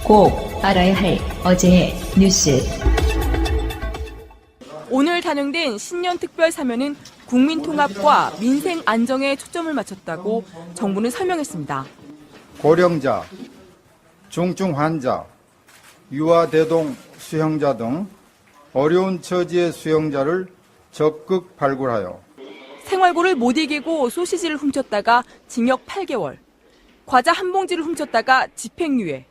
꼭 알아야 할 어제의 뉴스. 오늘 단행된 신년 특별 사면은 국민 통합과 민생 안정에 초점을 맞췄다고 정부는 설명했습니다. 고령자, 중증 환자, 유아대동 수용자 등 어려운 처지의 수용자를 적극 발굴하여 생활고를 못 이기고 소시지를 훔쳤다가 징역 8개월, 과자 한 봉지를 훔쳤다가 집행유예.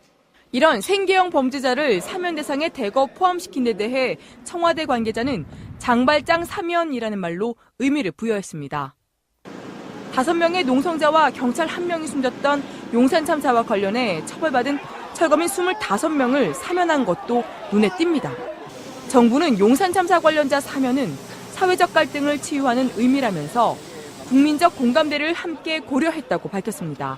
이런 생계형 범죄자를 사면 대상에 대거 포함시킨 데 대해 청와대 관계자는 장발장 사면이라는 말로 의미를 부여했습니다. 5명의 농성자와 경찰 1명이 숨졌던 용산 참사와 관련해 처벌받은 철거민 25명을 사면한 것도 눈에 띕니다. 정부는 용산 참사 관련자 사면은 사회적 갈등을 치유하는 의미라면서 국민적 공감대를 함께 고려했다고 밝혔습니다.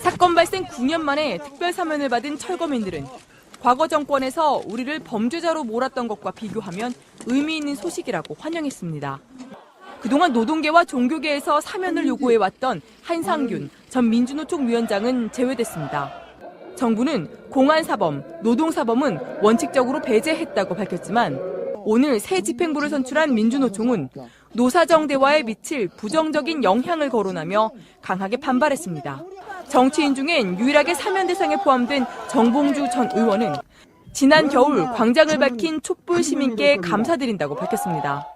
사건 발생 9년 만에 특별 사면을 받은 철거민들은 과거 정권에서 우리를 범죄자로 몰았던 것과 비교하면 의미 있는 소식이라고 환영했습니다. 그동안 노동계와 종교계에서 사면을 요구해왔던 한상균 전 민주노총 위원장은 제외됐습니다. 정부는 공안사범, 노동사범은 원칙적으로 배제했다고 밝혔지만 오늘 새 집행부를 선출한 민주노총은 노사정대화에 미칠 부정적인 영향을 거론하며 강하게 반발했습니다. 정치인 중엔 유일하게 사면 대상에 포함된 정봉주 전 의원은 지난 겨울 광장을 밝힌 촛불 시민께 감사드린다고 밝혔습니다.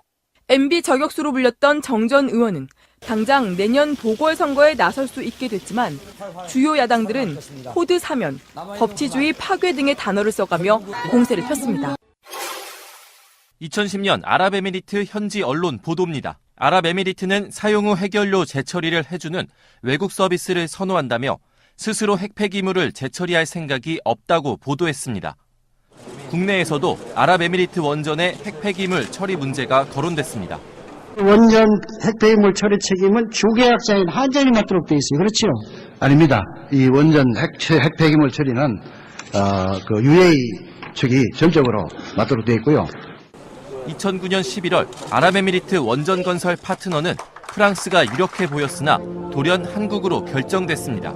MB 저격수로 불렸던 정 전 의원은 당장 내년 보궐선거에 나설 수 있게 됐지만 주요 야당들은 코드 사면, 법치주의 파괴 등의 단어를 써가며 공세를 폈습니다. 2010년 아랍에미리트 현지 언론 보도입니다. 아랍에미리트는 사용 후 해결료 재처리를 해주는 외국 서비스를 선호한다며 스스로 핵 폐기물을 재처리할 생각이 없다고 보도했습니다. 국내에서도 아랍에미리트 원전의 핵 폐기물 처리 문제가 거론됐습니다. 원전 핵폐기물 처리 책임은 주계약자인 한전이 맡도록 되어 있어요. 그렇죠? 아닙니다. 이 원전 핵폐기물 처리는 UAE 측이 전적으로 맡도록 되어 있고요. 2009년 11월 아랍에미리트 원전 건설 파트너는 프랑스가 유력해 보였으나 돌연 한국으로 결정됐습니다.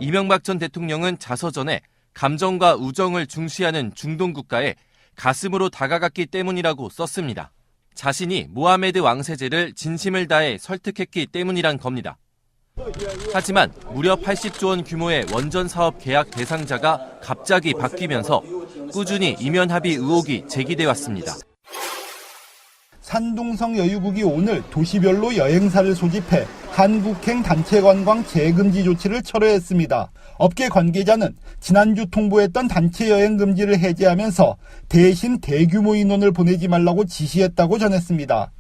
이명박 전 대통령은 자서전에 감정과 우정을 중시하는 중동 국가에 가슴으로 다가갔기 때문이라고 썼습니다. 자신이 모하메드 왕세제를 진심을 다해 설득했기 때문이란 겁니다. 하지만 무려 80조 원 규모의 원전 사업 계약 대상자가 갑자기 바뀌면서 꾸준히 이면 합의 의혹이 제기돼 왔습니다. 산둥성 여유국이 오늘 도시별로 여행사를 소집해 한국행 단체 관광 재금지 조치를 철회했습니다. 업계 관계자는 지난주 통보했던 단체 여행 금지를 해제하면서 대신 대규모 인원을 보내지 말라고 지시했다고 전했습니다.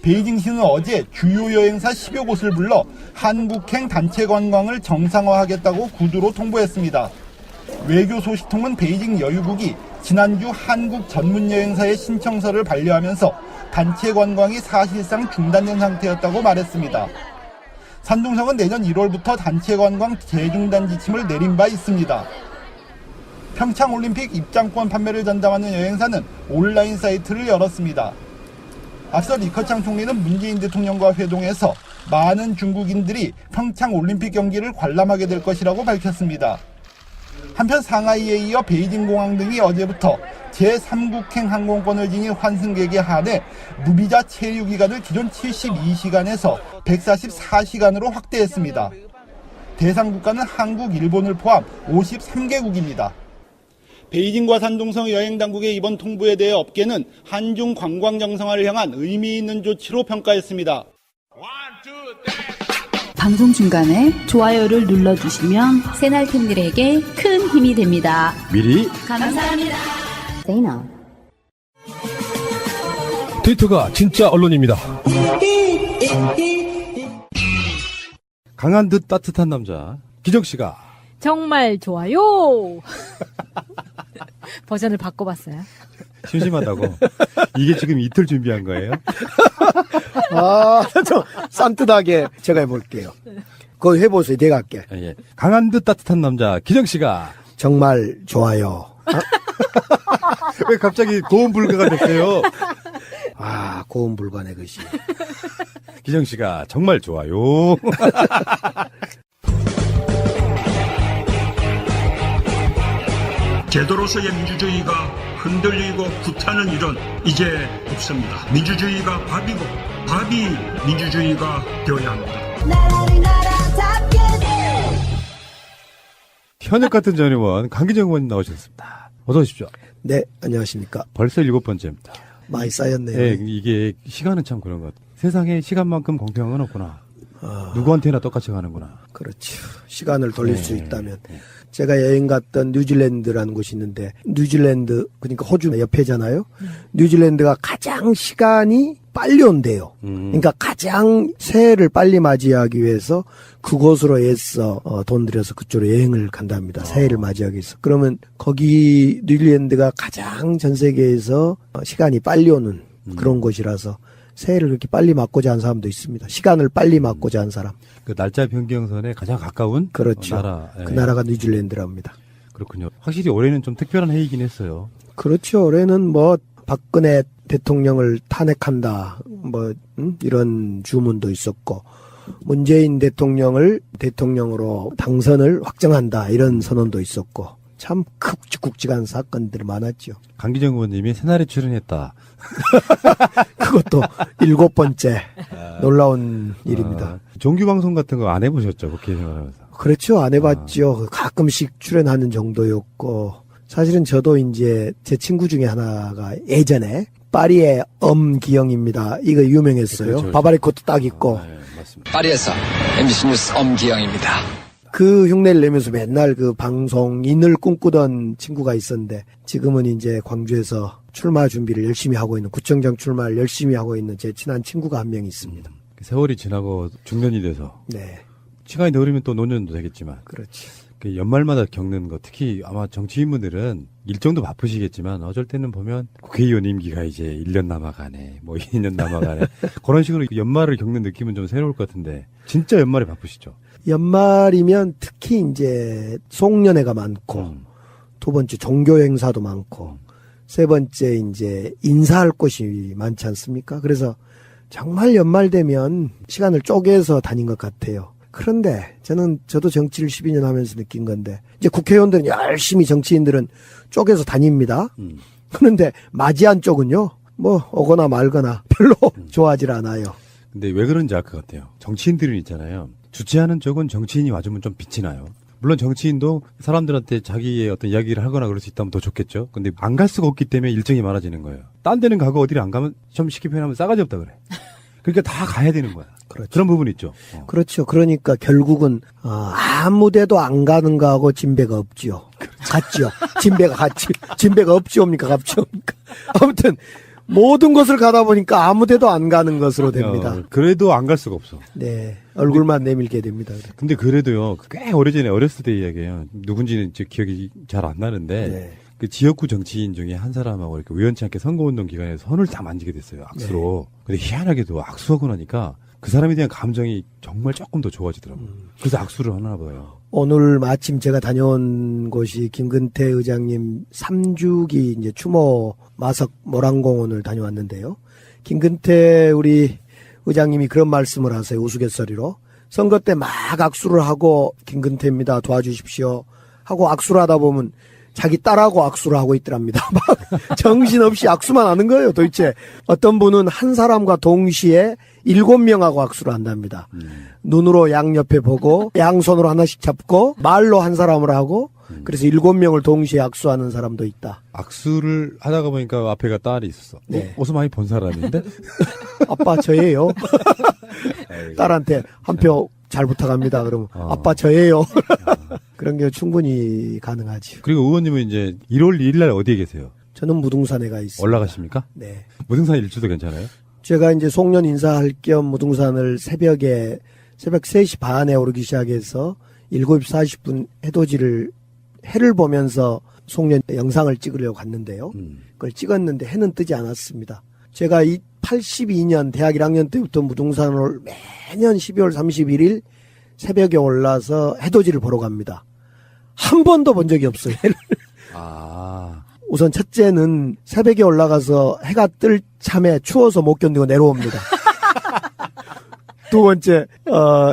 베이징시는 어제 주요 여행사 10여 곳을 불러 한국행 단체 관광을 정상화하겠다고 구두로 통보했습니다. 외교 소식통은 베이징 여유국이 지난주 한국 전문 여행사의 신청서를 반려하면서 단체 관광이 사실상 중단된 상태였다고 말했습니다. 산둥성은 내년 1월부터 단체 관광 재중단 지침을 내린 바 있습니다. 평창올림픽 입장권 판매를 전담하는 여행사는 온라인 사이트를 열었습니다. 앞서 리커창 총리는 문재인 대통령과 회동해서 많은 중국인들이 평창올림픽 경기를 관람하게 될 것이라고 밝혔습니다. 한편 상하이에 이어 베이징공항 등이 어제부터 제3국행 항공권을 지닌 환승객에 한해 무비자 체류 기간을 기존 72시간에서 144시간으로 확대했습니다. 대상 국가는 한국, 일본을 포함 53개국입니다. 베이징과 산둥성 여행당국의 이번 통보에 대해 업계는 한중 관광 정상화를 향한 의미 있는 조치로 평가했습니다. 방송 중간에 좋아요를 눌러주시면 새날팬들에게 큰 힘이 됩니다. 미리 감사합니다. 트위터가 진짜 언론입니다. 강한 듯 따뜻한 남자 기정씨가 정말 좋아요. 버전을 바꿔봤어요. 심심하다고. 이게 지금 이틀 준비한 거예요? 좀 산뜻하게 제가 해볼게요. 그거 해보세요. 내가 할게. 예. 강한 듯 따뜻한 남자 기정씨가 정말 좋아요. 왜 갑자기 고음 불가가 됐어요? 고음 불가네, 그것이. 기정씨가 정말 좋아요. 제도로서의 민주주의가 흔들리고 구타는 일은 이제 없습니다. 민주주의가 밥이고 밥이 민주주의가 되어야 합니다. 현역 같은 전 의원 강기정 의원님 나오셨습니다. 어서 오십시오. 네, 안녕하십니까. 벌써 7번째입니다. 많이 쌓였네요. 네, 이게 시간은 참 그런 것 같아요. 세상에 시간만큼 공평은 없구나. 누구한테나 똑같이 가는구나. 그렇죠. 시간을 돌릴 수 있다면. 제가 여행 갔던 뉴질랜드라는 곳이 있는데, 뉴질랜드, 그러니까 호주 옆에잖아요. 뉴질랜드가 가장 시간이 빨리 온대요. 그러니까 가장 새해를 빨리 맞이하기 위해서 그곳으로 애써 돈 들여서 그쪽으로 여행을 간답니다. 새해를 맞이하기 위해서. 그러면 거기 뉴질랜드가 가장 전 세계에서 시간이 빨리 오는 그런 곳이라서 새해를 그렇게 빨리 맞고자 하는 사람도 있습니다. 시간을 빨리 맞고자 하는 사람. 그 날짜 변경선에 가장 가까운 그렇죠. 나라. 그 나라가 뉴질랜드랍니다. 그렇군요. 확실히 올해는 좀 특별한 해이긴 했어요. 그렇죠. 올해는 뭐 박근혜 대통령을 탄핵한다. 이런 주문도 있었고 문재인 대통령을 대통령으로 당선을 확정한다. 이런 선언도 있었고 참 굵직굵직한 사건들이 많았죠. 강기정 의원님이 새날에 출연했다. 그것도 7번째 놀라운 일입니다. 종교방송 같은 거 안 해보셨죠? 국회 생활하면서. 그렇죠. 안 해봤죠. 가끔씩 출연하는 정도였고 사실은 저도 이제 제 친구 중에 하나가 예전에 파리의 엄기영입니다. 이거 유명했어요. 그렇죠. 바바리 코트 딱 입고. 네, 맞습니다. 파리에서 MBC 뉴스 엄기영입니다. 그 흉내를 내면서 맨날 그 방송인을 꿈꾸던 친구가 있었는데 지금은 이제 광주에서 출마 준비를 열심히 하고 있는 구청장 출마를 열심히 하고 있는 제 친한 친구가 한 명 있습니다. 세월이 지나고 중년이 돼서 네. 시간이 더 흐르면 또 노년도 되겠지만 그렇지. 그 연말마다 겪는 거 특히 아마 정치인분들은 일정도 바쁘시겠지만 어쩔 때는 보면 국회의원 임기가 이제 1년 남아가네 뭐 2년 남아가네 그런 식으로 연말을 겪는 느낌은 좀 새로울 것 같은데 진짜 연말에 바쁘시죠? 연말이면 특히 이제 송년회가 많고 두 번째 종교 행사도 많고 세 번째 이제 인사할 곳이 많지 않습니까? 그래서 정말 연말 되면 시간을 쪼개서 다닌 것 같아요. 그런데 저도 정치를 12년 하면서 느낀 건데 이제 국회의원들은 열심히 정치인들은 쪼개서 다닙니다. 그런데 맞이한 쪽은요. 뭐 오거나 말거나 별로 좋아하질 않아요. 근데 왜 그런지 알 것 같아요. 정치인들은 있잖아요. 주최하는 쪽은 정치인이 와주면 좀 빛이 나요. 물론 정치인도 사람들한테 자기의 어떤 이야기를 하거나 그럴 수 있다면 더 좋겠죠. 근데 안 갈 수가 없기 때문에 일정이 많아지는 거예요. 딴 데는 가고 어디를 안 가면 좀 쉽게 표현하면 싸가지 없다 그래. 그러니까 다 가야 되는 거야. 그렇죠. 그런 부분이 있죠. 그렇죠. 그러니까 결국은 아무 데도 안 가는 거하고 진배가 없지요. 같지요. 진배가 없지옵니까? 갑지옵니까? 아무튼 모든 것을 가다 보니까 아무 데도 안 가는 것으로 됩니다. 그래도 안 갈 수가 없어. 네. 얼굴만 내밀게 됩니다. 근데 그래도요. 꽤 오래전에 어렸을 때 이야기예요. 누군지는 이제 기억이 잘 안 나는데 네. 그 지역구 정치인 중에 한 사람하고 이렇게 우연치 않게 선거운동 기간에 손을 다 만지게 됐어요. 악수로. 근데 희한하게도 악수하고 나니까 그 사람에 대한 감정이 정말 조금 더 좋아지더라고요. 그래서 악수를 하나 봐요. 오늘 마침 제가 다녀온 곳이 김근태 의장님 3주기 이제 추모 마석 모란공원을 다녀왔는데요. 김근태 우리 의장님이 그런 말씀을 하세요. 우스갯소리로. 선거 때 막 악수를 하고 김근태입니다. 도와주십시오. 하고 악수를 하다 보면 자기 딸하고 악수를 하고 있더랍니다. 막 정신없이 악수만 하는 거예요. 도대체 어떤 분은 한 사람과 동시에 7명하고 악수를 한답니다. 눈으로 양옆에 보고 양손으로 하나씩 잡고 말로 한 사람을 하고 그래서 7명을 동시에 악수하는 사람도 있다. 악수를 하다가 보니까 앞에가 딸이 있었어. 네. 어서 많이 본 사람인데? 아빠 저예요. 딸한테 한 표 잘 부탁합니다. 그러면 아빠 저예요. 그런 게 충분히 가능하죠. 그리고 의원님은 이제 1월 2일 날 어디에 계세요? 저는 무등산에 가 있습니다. 올라가십니까? 네. 무등산 일주도 괜찮아요? 제가 이제 송년 인사할 겸 무등산을 새벽 3시 반에 오르기 시작해서 7시 40분 해를 보면서 송년 영상을 찍으려고 갔는데요. 그걸 찍었는데 해는 뜨지 않았습니다. 제가 82년 대학 1학년 때부터 무등산을 매년 12월 31일 새벽에 올라서 해돋이를 보러 갑니다. 한 번도 본 적이 없어요. 우선 첫째는 새벽에 올라가서 해가 뜰 참에 추워서 못 견디고 내려옵니다. 두 번째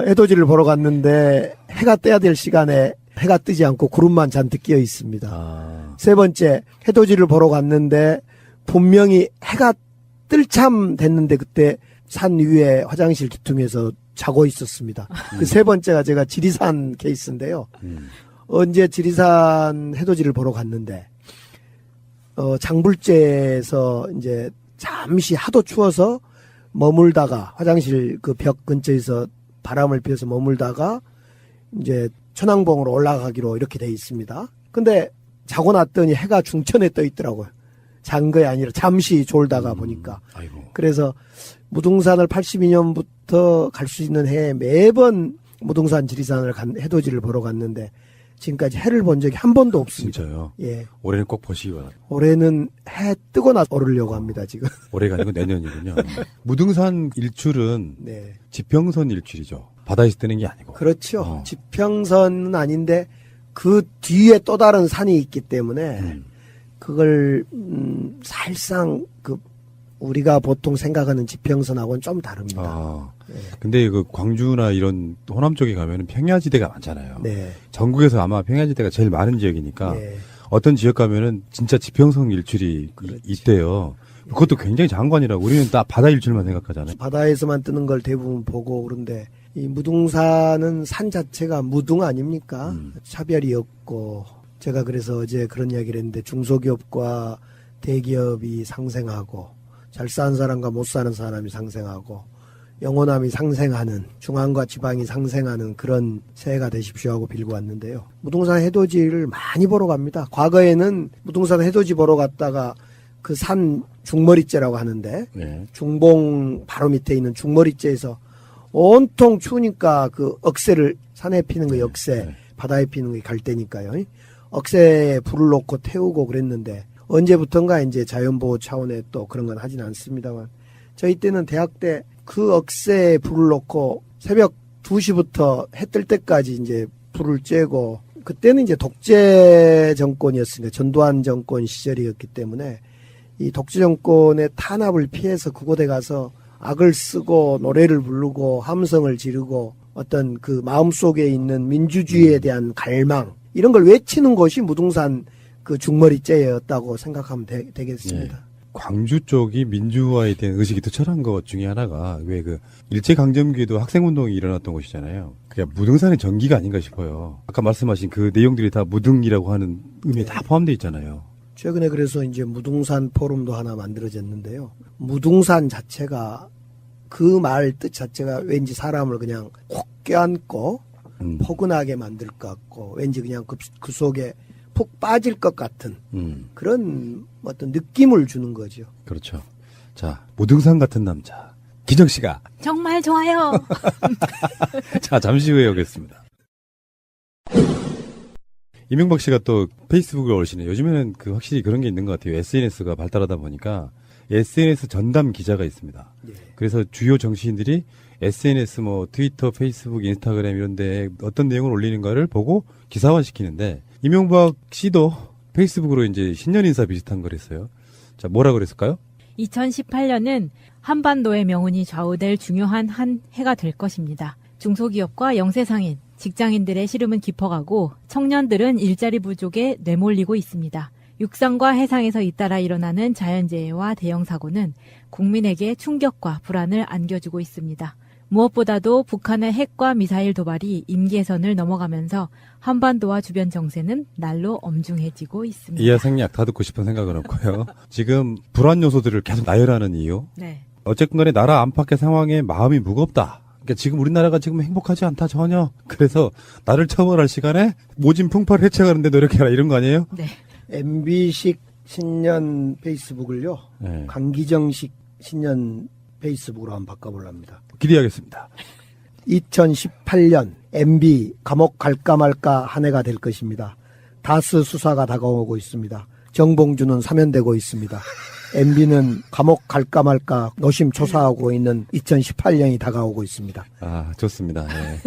해돋이를 보러 갔는데 해가 떠야 될 시간에 해가 뜨지 않고 구름만 잔뜩 끼어 있습니다. 세 번째, 해돋이를 보러 갔는데 분명히 해가 뜰참 됐는데 그때 산 위에 화장실 기퉁에서 자고 있었습니다. 그 세 번째가 제가 지리산 케이스인데요. 언제 지리산 해돋이를 보러 갔는데 장불재에서 이제 잠시 하도 추워서 머물다가 화장실 그 벽 근처에서 바람을 피워서 머물다가 이제 천왕봉으로 올라가기로 이렇게 돼 있습니다. 근데 자고 났더니 해가 중천에 떠 있더라고요. 잔 거이 아니라 잠시 졸다가 보니까. 아이고. 그래서 무등산을 82년부터 갈 수 있는 해에 매번 무등산 지리산을 해돋이를 보러 갔는데 지금까지 해를 본 적이 한 번도 없습니다. 진짜요? 예. 올해는 꼭 보시기 바랍니다. 올해는 해 뜨고 나서 오르려고 합니다, 지금. 올해가 아니고 내년이군요. 무등산 일출은 네. 지평선 일출이죠. 바다에서 뜨는 게 아니고. 그렇죠. 지평선은 아닌데 그 뒤에 또 다른 산이 있기 때문에 그걸 사실상 그 우리가 보통 생각하는 지평선하고는 좀 다릅니다. 아, 근데 그 광주나 이런 호남 쪽에 가면은 평야지대가 많잖아요. 네. 전국에서 아마 평야지대가 제일 많은 지역이니까 네. 어떤 지역 가면은 진짜 지평선 일출이 있대요. 그것도 굉장히 장관이라고. 우리는 딱 바다 일출만 생각하잖아요. 바다에서만 뜨는 걸 대부분 보고 그런데 이 무등산은 산 자체가 무등 아닙니까? 차별이 없고 제가 그래서 어제 그런 이야기를 했는데 중소기업과 대기업이 상생하고 잘 사는 사람과 못 사는 사람이 상생하고 영호남이 상생하는 중앙과 지방이 상생하는 그런 새해가 되십시오 하고 빌고 왔는데요. 무등산 해돋이를 많이 보러 갑니다. 과거에는 무등산 해돋이 보러 갔다가 그 산 중머리째라고 하는데 네. 중봉 바로 밑에 있는 중머리째에서 온통 추우니까 그 억새를 산에 피는 거 억새 바다에 피는 게 갈 때니까요. 억새에 불을 놓고 태우고 그랬는데 언제부턴가 이제 자연보호 차원에 또 그런 건 하진 않습니다만 저희 때는 대학 때 그 억새에 불을 놓고 새벽 2시부터 해 뜰 때까지 이제 불을 쬐고 그때는 이제 독재 정권이었으니까 전두환 정권 시절이었기 때문에 이 독재 정권의 탄압을 피해서 그곳에 가서 악을 쓰고 노래를 부르고 함성을 지르고 어떤 그 마음속에 있는 민주주의에 대한 갈망 이런 걸 외치는 것이 무등산 그 중머리째였다고 생각하면 되겠습니다. 예. 광주 쪽이 민주화에 대한 의식이 투철한 것 중에 하나가 왜 그 일제강점기에도 학생운동이 일어났던 곳이잖아요. 그게 무등산의 전기가 아닌가 싶어요. 아까 말씀하신 그 내용들이 다 무등이라고 하는 의미에 다 포함되어 있잖아요. 최근에 그래서 이제 무등산 포럼도 하나 만들어졌는데요. 무등산 자체가 그 말 뜻 자체가 왠지 사람을 그냥 콕 껴안고 포근하게 만들 것 같고 왠지 그냥 그 속에 푹 빠질 것 같은 그런 어떤 느낌을 주는 거죠. 그렇죠. 자, 무등산 같은 남자 기정 씨가 정말 좋아요. 자, 잠시 후에 오겠습니다. 이명박 씨가 또 페이스북을 올리시네. 요즘에는 그 확실히 그런 게 있는 것 같아요. SNS가 발달하다 보니까 SNS 전담 기자가 있습니다. 예. 그래서 주요 정치인들이 SNS 뭐 트위터, 페이스북, 인스타그램 이런 데 어떤 내용을 올리는가를 보고 기사화 시키는데 이명박 씨도 페이스북으로 이제 신년 인사 비슷한 걸 했어요. 자, 뭐라 그랬을까요? 2018년은 한반도의 명운이 좌우될 중요한 한 해가 될 것입니다. 중소기업과 영세상인, 직장인들의 시름은 깊어가고 청년들은 일자리 부족에 내몰리고 있습니다. 육상과 해상에서 잇따라 일어나는 자연재해와 대형사고는 국민에게 충격과 불안을 안겨주고 있습니다. 무엇보다도 북한의 핵과 미사일 도발이 임계선을 넘어가면서 한반도와 주변 정세는 날로 엄중해지고 있습니다. 이하 생략 다 듣고 싶은 생각은 없고요. 지금 불안 요소들을 계속 나열하는 이유. 네. 어쨌든 간에 나라 안팎의 상황에 마음이 무겁다. 그러니까 지금 우리나라가 지금 행복하지 않다 전혀. 그래서 나를 처벌할 시간에 모진 풍파를 해체하는 데 노력해라 이런 거 아니에요? 네. MB식 신년 페이스북을요. 네. 강기정식 신년 페이스북으로 한번 바꿔보랍니다. 기대하겠습니다. 2018년 MB 감옥 갈까 말까 한 해가 될 것입니다. 다스 수사가 다가오고 있습니다. 정봉주는 사면되고 있습니다. MB는 감옥 갈까 말까 노심초사하고 있는 2018년이 다가오고 있습니다. 아, 좋습니다. 네.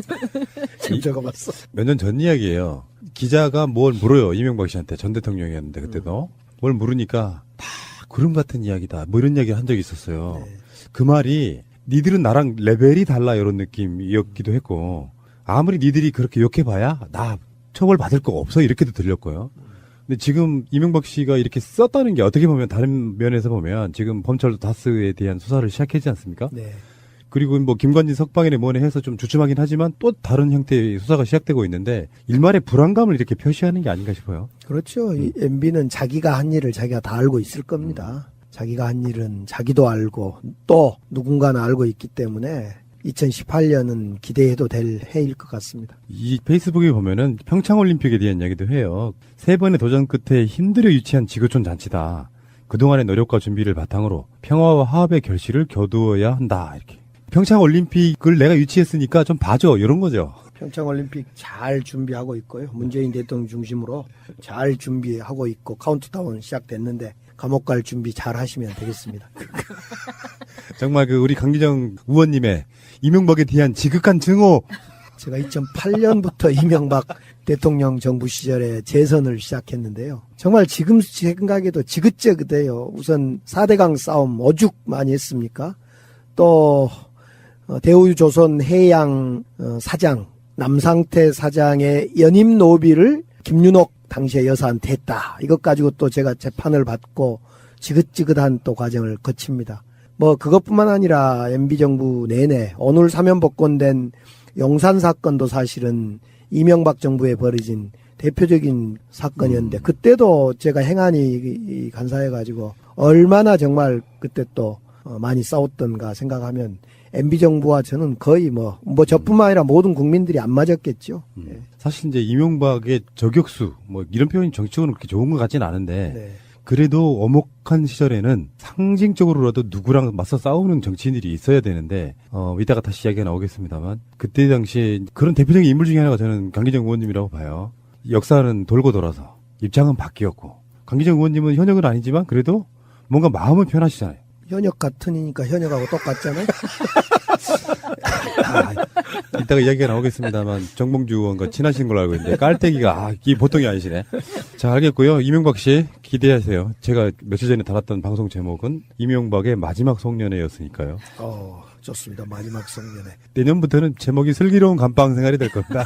지금 적어봤어. 몇 년 전 이야기예요. 기자가 뭘 물어요. 이명박 씨한테 전 대통령이었는데 그때도. 뭘 물으니까 다 구름 같은 이야기다. 뭐 이런 이야기를 한 적이 있었어요. 네. 그 말이 니들은 나랑 레벨이 달라 이런 느낌이었기도 했고 아무리 니들이 그렇게 욕해봐야 나 처벌받을 거 없어 이렇게도 들렸고요. 근데 지금 이명박 씨가 이렇게 썼다는 게 어떻게 보면 다른 면에서 보면 지금 범철 다스에 대한 수사를 시작했지 않습니까? 네. 그리고 뭐 김관진 석방이네 뭐네 해서 좀 주춤하긴 하지만 또 다른 형태의 수사가 시작되고 있는데 일말의 불안감을 이렇게 표시하는 게 아닌가 싶어요. 그렇죠. 이 MB는 자기가 한 일을 자기가 다 알고 있을 겁니다. 자기가 한 일은 자기도 알고 또 누군가는 알고 있기 때문에 2018년은 기대해도 될 해일 것 같습니다. 이 페이스북에 보면은 평창올림픽에 대한 이야기도 해요. 3번의 도전 끝에 힘들어 유치한 지구촌 잔치다. 그동안의 노력과 준비를 바탕으로 평화와 화합의 결실을 거두어야 한다. 이렇게. 평창올림픽을 내가 유치했으니까 좀 봐줘. 이런 거죠. 평창올림픽 잘 준비하고 있고요. 문재인 대통령 중심으로 잘 준비하고 있고 카운트다운 시작됐는데 감옥 갈 준비 잘 하시면 되겠습니다. 정말 우리 강기정 의원님의 이명박에 대한 지극한 증오. 제가 2008년부터 이명박 대통령 정부 시절에 재선을 시작했는데요. 정말 지금 생각해도 지긋재긋해요. 우선 4대강 싸움 오죽 많이 했습니까? 또 대우조선 해양 사장 남상태 사장의 연임 노비를 김윤옥 당시에 여사한테 했다. 이것 가지고 또 제가 재판을 받고 지긋지긋한 또 과정을 거칩니다. 뭐 그것뿐만 아니라 MB정부 내내 언울 사면복권된 용산 사건도 사실은 이명박 정부에 벌어진 대표적인 사건이었는데 그때도 제가 행안위 간사해가지고 얼마나 정말 그때 또 많이 싸웠던가 생각하면 MB정부와 저는 거의 뭐 저뿐만 아니라 모든 국민들이 안 맞았겠죠. 네. 사실 이제 이명박의 저격수 뭐 이런 표현이 정치적으로 그렇게 좋은 것 같지는 않은데 네. 그래도 어목한 시절에는 상징적으로라도 누구랑 맞서 싸우는 정치인들이 있어야 되는데 이따가 다시 이야기가 나오겠습니다만 그때 당시에 그런 대표적인 인물 중에 하나가 저는 강기정 의원님이라고 봐요. 역사는 돌고 돌아서 입장은 바뀌었고 강기정 의원님은 현역은 아니지만 그래도 뭔가 마음은 편하시잖아요. 현역 같으니까 현역하고 똑같잖아요. 이따가 이야기가 나오겠습니다만 정봉주 의원과 친하신 걸로 알고 있는데 깔때기가 이게 보통이 아니시네. 자, 알겠고요. 이명박 씨 기대하세요. 제가 며칠 전에 달았던 방송 제목은 이명박의 마지막 송년회였으니까요. 좋습니다. 마지막 송년회. 내년부터는 제목이 슬기로운 감방 생활이 될 겁니다.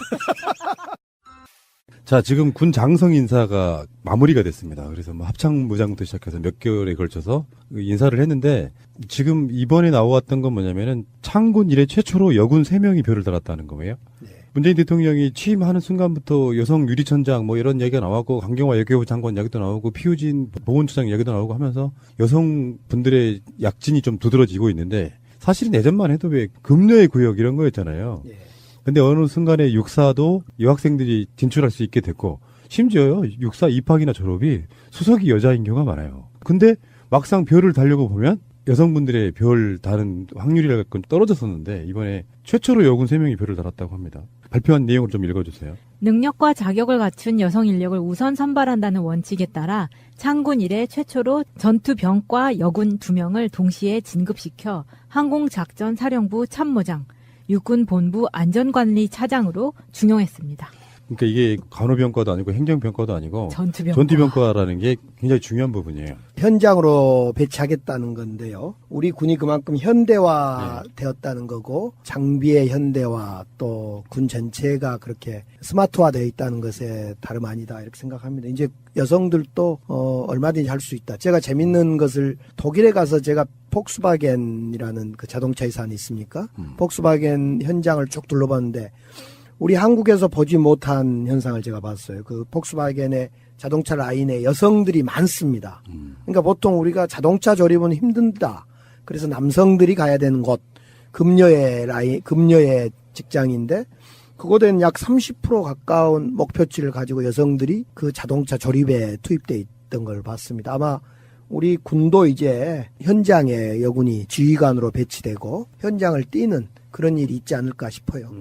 자, 지금 군 장성 인사가 마무리가 됐습니다. 그래서 뭐 합창무장부터 시작해서 몇 개월에 걸쳐서 인사를 했는데 지금 이번에 나왔던 건 뭐냐면은 창군 이래 최초로 여군 3명이 별을 달았다는 거예요. 네. 문재인 대통령이 취임하는 순간부터 여성 유리천장 뭐 이런 얘기가 나왔고 강경화 외교부 장관 이야기도 나오고 피우진 보훈처장 이야기도 나오고 하면서 여성분들의 약진이 좀 두드러지고 있는데 사실은 예전만 해도 왜 금녀의 구역 이런 거였잖아요. 네. 근데 어느 순간에 육사도 여학생들이 진출할 수 있게 됐고 심지어요 육사 입학이나 졸업이 수석이 여자인 경우가 많아요. 근데 막상 별을 달려고 보면 여성분들의 별 다는 확률이랄까 떨어졌었는데 이번에 최초로 여군 3명이 별을 달았다고 합니다. 발표한 내용을 좀 읽어주세요. 능력과 자격을 갖춘 여성 인력을 우선 선발한다는 원칙에 따라 창군 이래 최초로 전투병과 여군 2명을 동시에 진급시켜 항공작전사령부 참모장, 육군본부 안전관리 차장으로 중용했습니다. 그러니까 이게 간호병과도 아니고 행정병과도 아니고 전투병과. 전투병과라는 게 굉장히 중요한 부분이에요. 현장으로 배치하겠다는 건데요. 우리 군이 그만큼 현대화 되었다는 거고 장비의 현대화 또 군 전체가 그렇게 스마트화되어 있다는 것에 다름 아니다 이렇게 생각합니다. 이제 여성들도 얼마든지 할 수 있다. 제가 재밌는 것을 독일에 가서 제가 폭스바겐이라는 그 자동차 회사 있습니까? 폭스바겐 현장을 쭉 둘러봤는데 우리 한국에서 보지 못한 현상을 제가 봤어요. 그 폭스바겐의 자동차 라인에 여성들이 많습니다. 그러니까 보통 우리가 자동차 조립은 힘든다. 그래서 남성들이 가야 되는 곳, 금녀의 직장인데 그곳에는 약 30% 가까운 목표치를 가지고 여성들이 그 자동차 조립에 투입돼 있던 걸 봤습니다. 아마 우리 군도 이제 현장에 여군이 지휘관으로 배치되고 현장을 뛰는 그런 일이 있지 않을까 싶어요.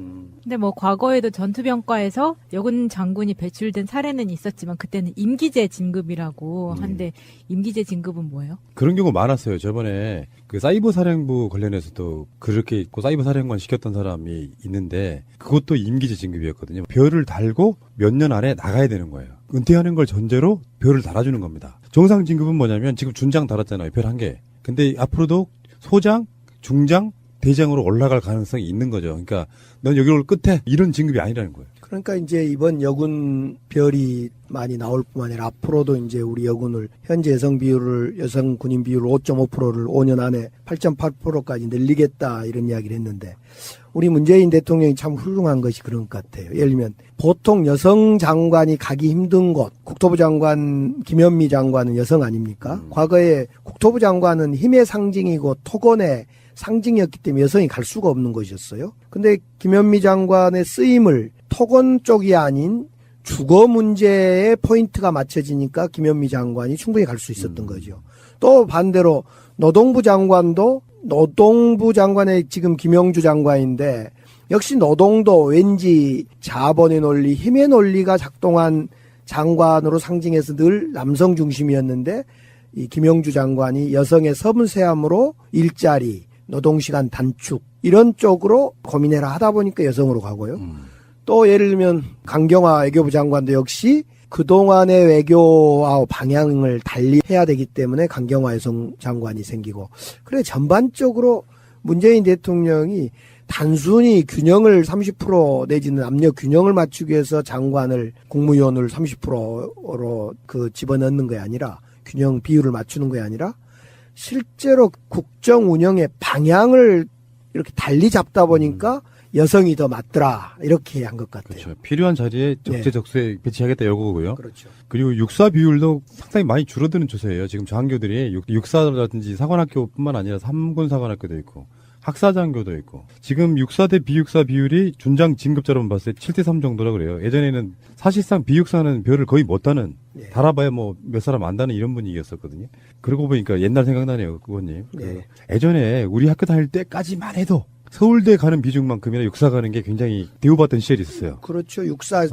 근데 뭐 과거에도 전투병과에서 여군 장군이 배출된 사례는 있었지만 그때는 임기제 진급이라고 한데 임기제 진급은 뭐예요? 그런 경우 많았어요. 저번에 그 사이버 사령부 관련해서도 그렇게 있고 사이버 사령관 시켰던 사람이 있는데 그것도 임기제 진급이었거든요. 별을 달고 몇 년 안에 나가야 되는 거예요. 은퇴하는 걸 전제로 별을 달아주는 겁니다. 정상 진급은 뭐냐면 지금 준장 달았잖아요. 별 1개. 근데 앞으로도 소장, 중장, 대장으로 올라갈 가능성이 있는 거죠. 그러니까 넌 여기 올 끝에 이런 진급이 아니라는 거예요. 그러니까 이제 이번 여군 별이 많이 나올 뿐만 아니라 앞으로도 이제 우리 여군을 현재 여성 군인 비율을 5.5%를 5년 안에 8.8%까지 늘리겠다 이런 이야기를 했는데 우리 문재인 대통령이 참 훌륭한 것이 그런 것 같아요. 예를 들면 보통 여성 장관이 가기 힘든 곳, 국토부 장관 김현미 장관은 여성 아닙니까? 과거에 국토부 장관은 힘의 상징이고 토건의 상징이었기 때문에 여성이 갈 수가 없는 것이었어요. 근데 김현미 장관의 쓰임을 토건 쪽이 아닌 주거 문제에 포인트가 맞춰지니까 김현미 장관이 충분히 갈 수 있었던 거죠. 또 반대로 노동부 장관도 노동부 장관의 지금 김영주 장관인데 역시 노동도 왠지 자본의 논리, 힘의 논리가 작동한 장관으로 상징해서 늘 남성 중심이었는데 이 김영주 장관이 여성의 서문세함으로 일자리, 노동시간 단축 이런 쪽으로 고민해라 하다 보니까 여성으로 가고요. 또 예를 들면 강경화 외교부 장관도 역시 그동안의 외교와 방향을 달리 해야 되기 때문에 강경화 여성 장관이 생기고 그래 전반적으로 문재인 대통령이 단순히 균형을 30% 내지는 남녀 균형을 맞추기 위해서 장관을 국무위원을 30%로 집어넣는 게 아니라 균형 비율을 맞추는 게 아니라 실제로 국정 운영의 방향을 이렇게 달리 잡다 보니까 여성이 더 맞더라 이렇게 한 것 같아요. 그렇죠. 필요한 자리에 적재적소에 배치하겠다 이거고요. 그렇죠. 그리고 육사 비율도 상당히 많이 줄어드는 추세예요. 지금 저학교들이 육사라든지 사관학교뿐만 아니라 3군 사관학교도 있고 학사장교도 있고 지금 육사 대 비육사 비율이 준장 진급자로만 봤을 때 7대3 정도라 그래요. 예전에는 사실상 비육사는 별을 거의 못 다는 달아봐야 뭐 몇 사람 안 다는 이런 분위기였었거든요. 그러고 보니까 옛날 생각나네요, 그거님. 예전에 우리 학교 다닐 때까지만 해도 서울대 가는 비중만큼이나 육사 가는 게 굉장히 대우받던 시절이 있었어요. 그렇죠. 육사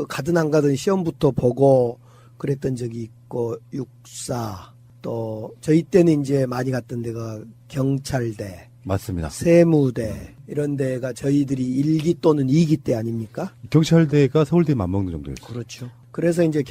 가든 안 가든 시험부터 보고 그랬던 적이 있고 육사 또 저희 때는 이제 많이 갔던 데가 경찰대 맞습니다. 세무대 이런 데가 저희들이 1기 또는 2기 때 아닙니까? 경찰대가 서울대 맞먹는 정도였어요. 그렇죠. 그래서 이제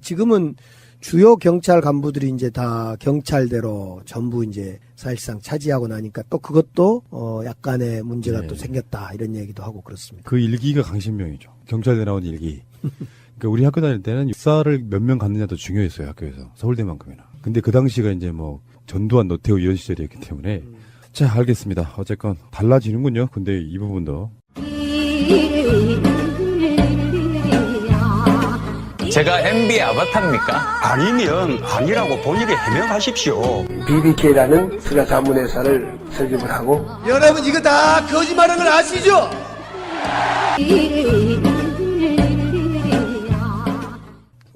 지금은 주요 경찰 간부들이 이제 다 경찰대로 전부 이제 사실상 차지하고 나니까 또 그것도 약간의 문제가 또 생겼다 이런 얘기도 하고 그렇습니다. 그 일기가 강신명이죠. 경찰대 나온 일기. 그러니까 우리 학교 다닐 때는 육사를 몇 명 갔느냐도 중요했어요, 학교에서. 서울대만큼이나. 근데 그 당시가 이제 뭐 전두환, 노태우 이런 시절이었기 때문에 자, 알겠습니다. 어쨌건 달라지는군요. 근데 이 부분도. 제가 MB의 아바타입니까? 아니면 아니라고 본인이 해명하십시오. BBK라는 투자 자문회사를 설립을 하고 여러분 이거 다 거짓말하는 걸 아시죠?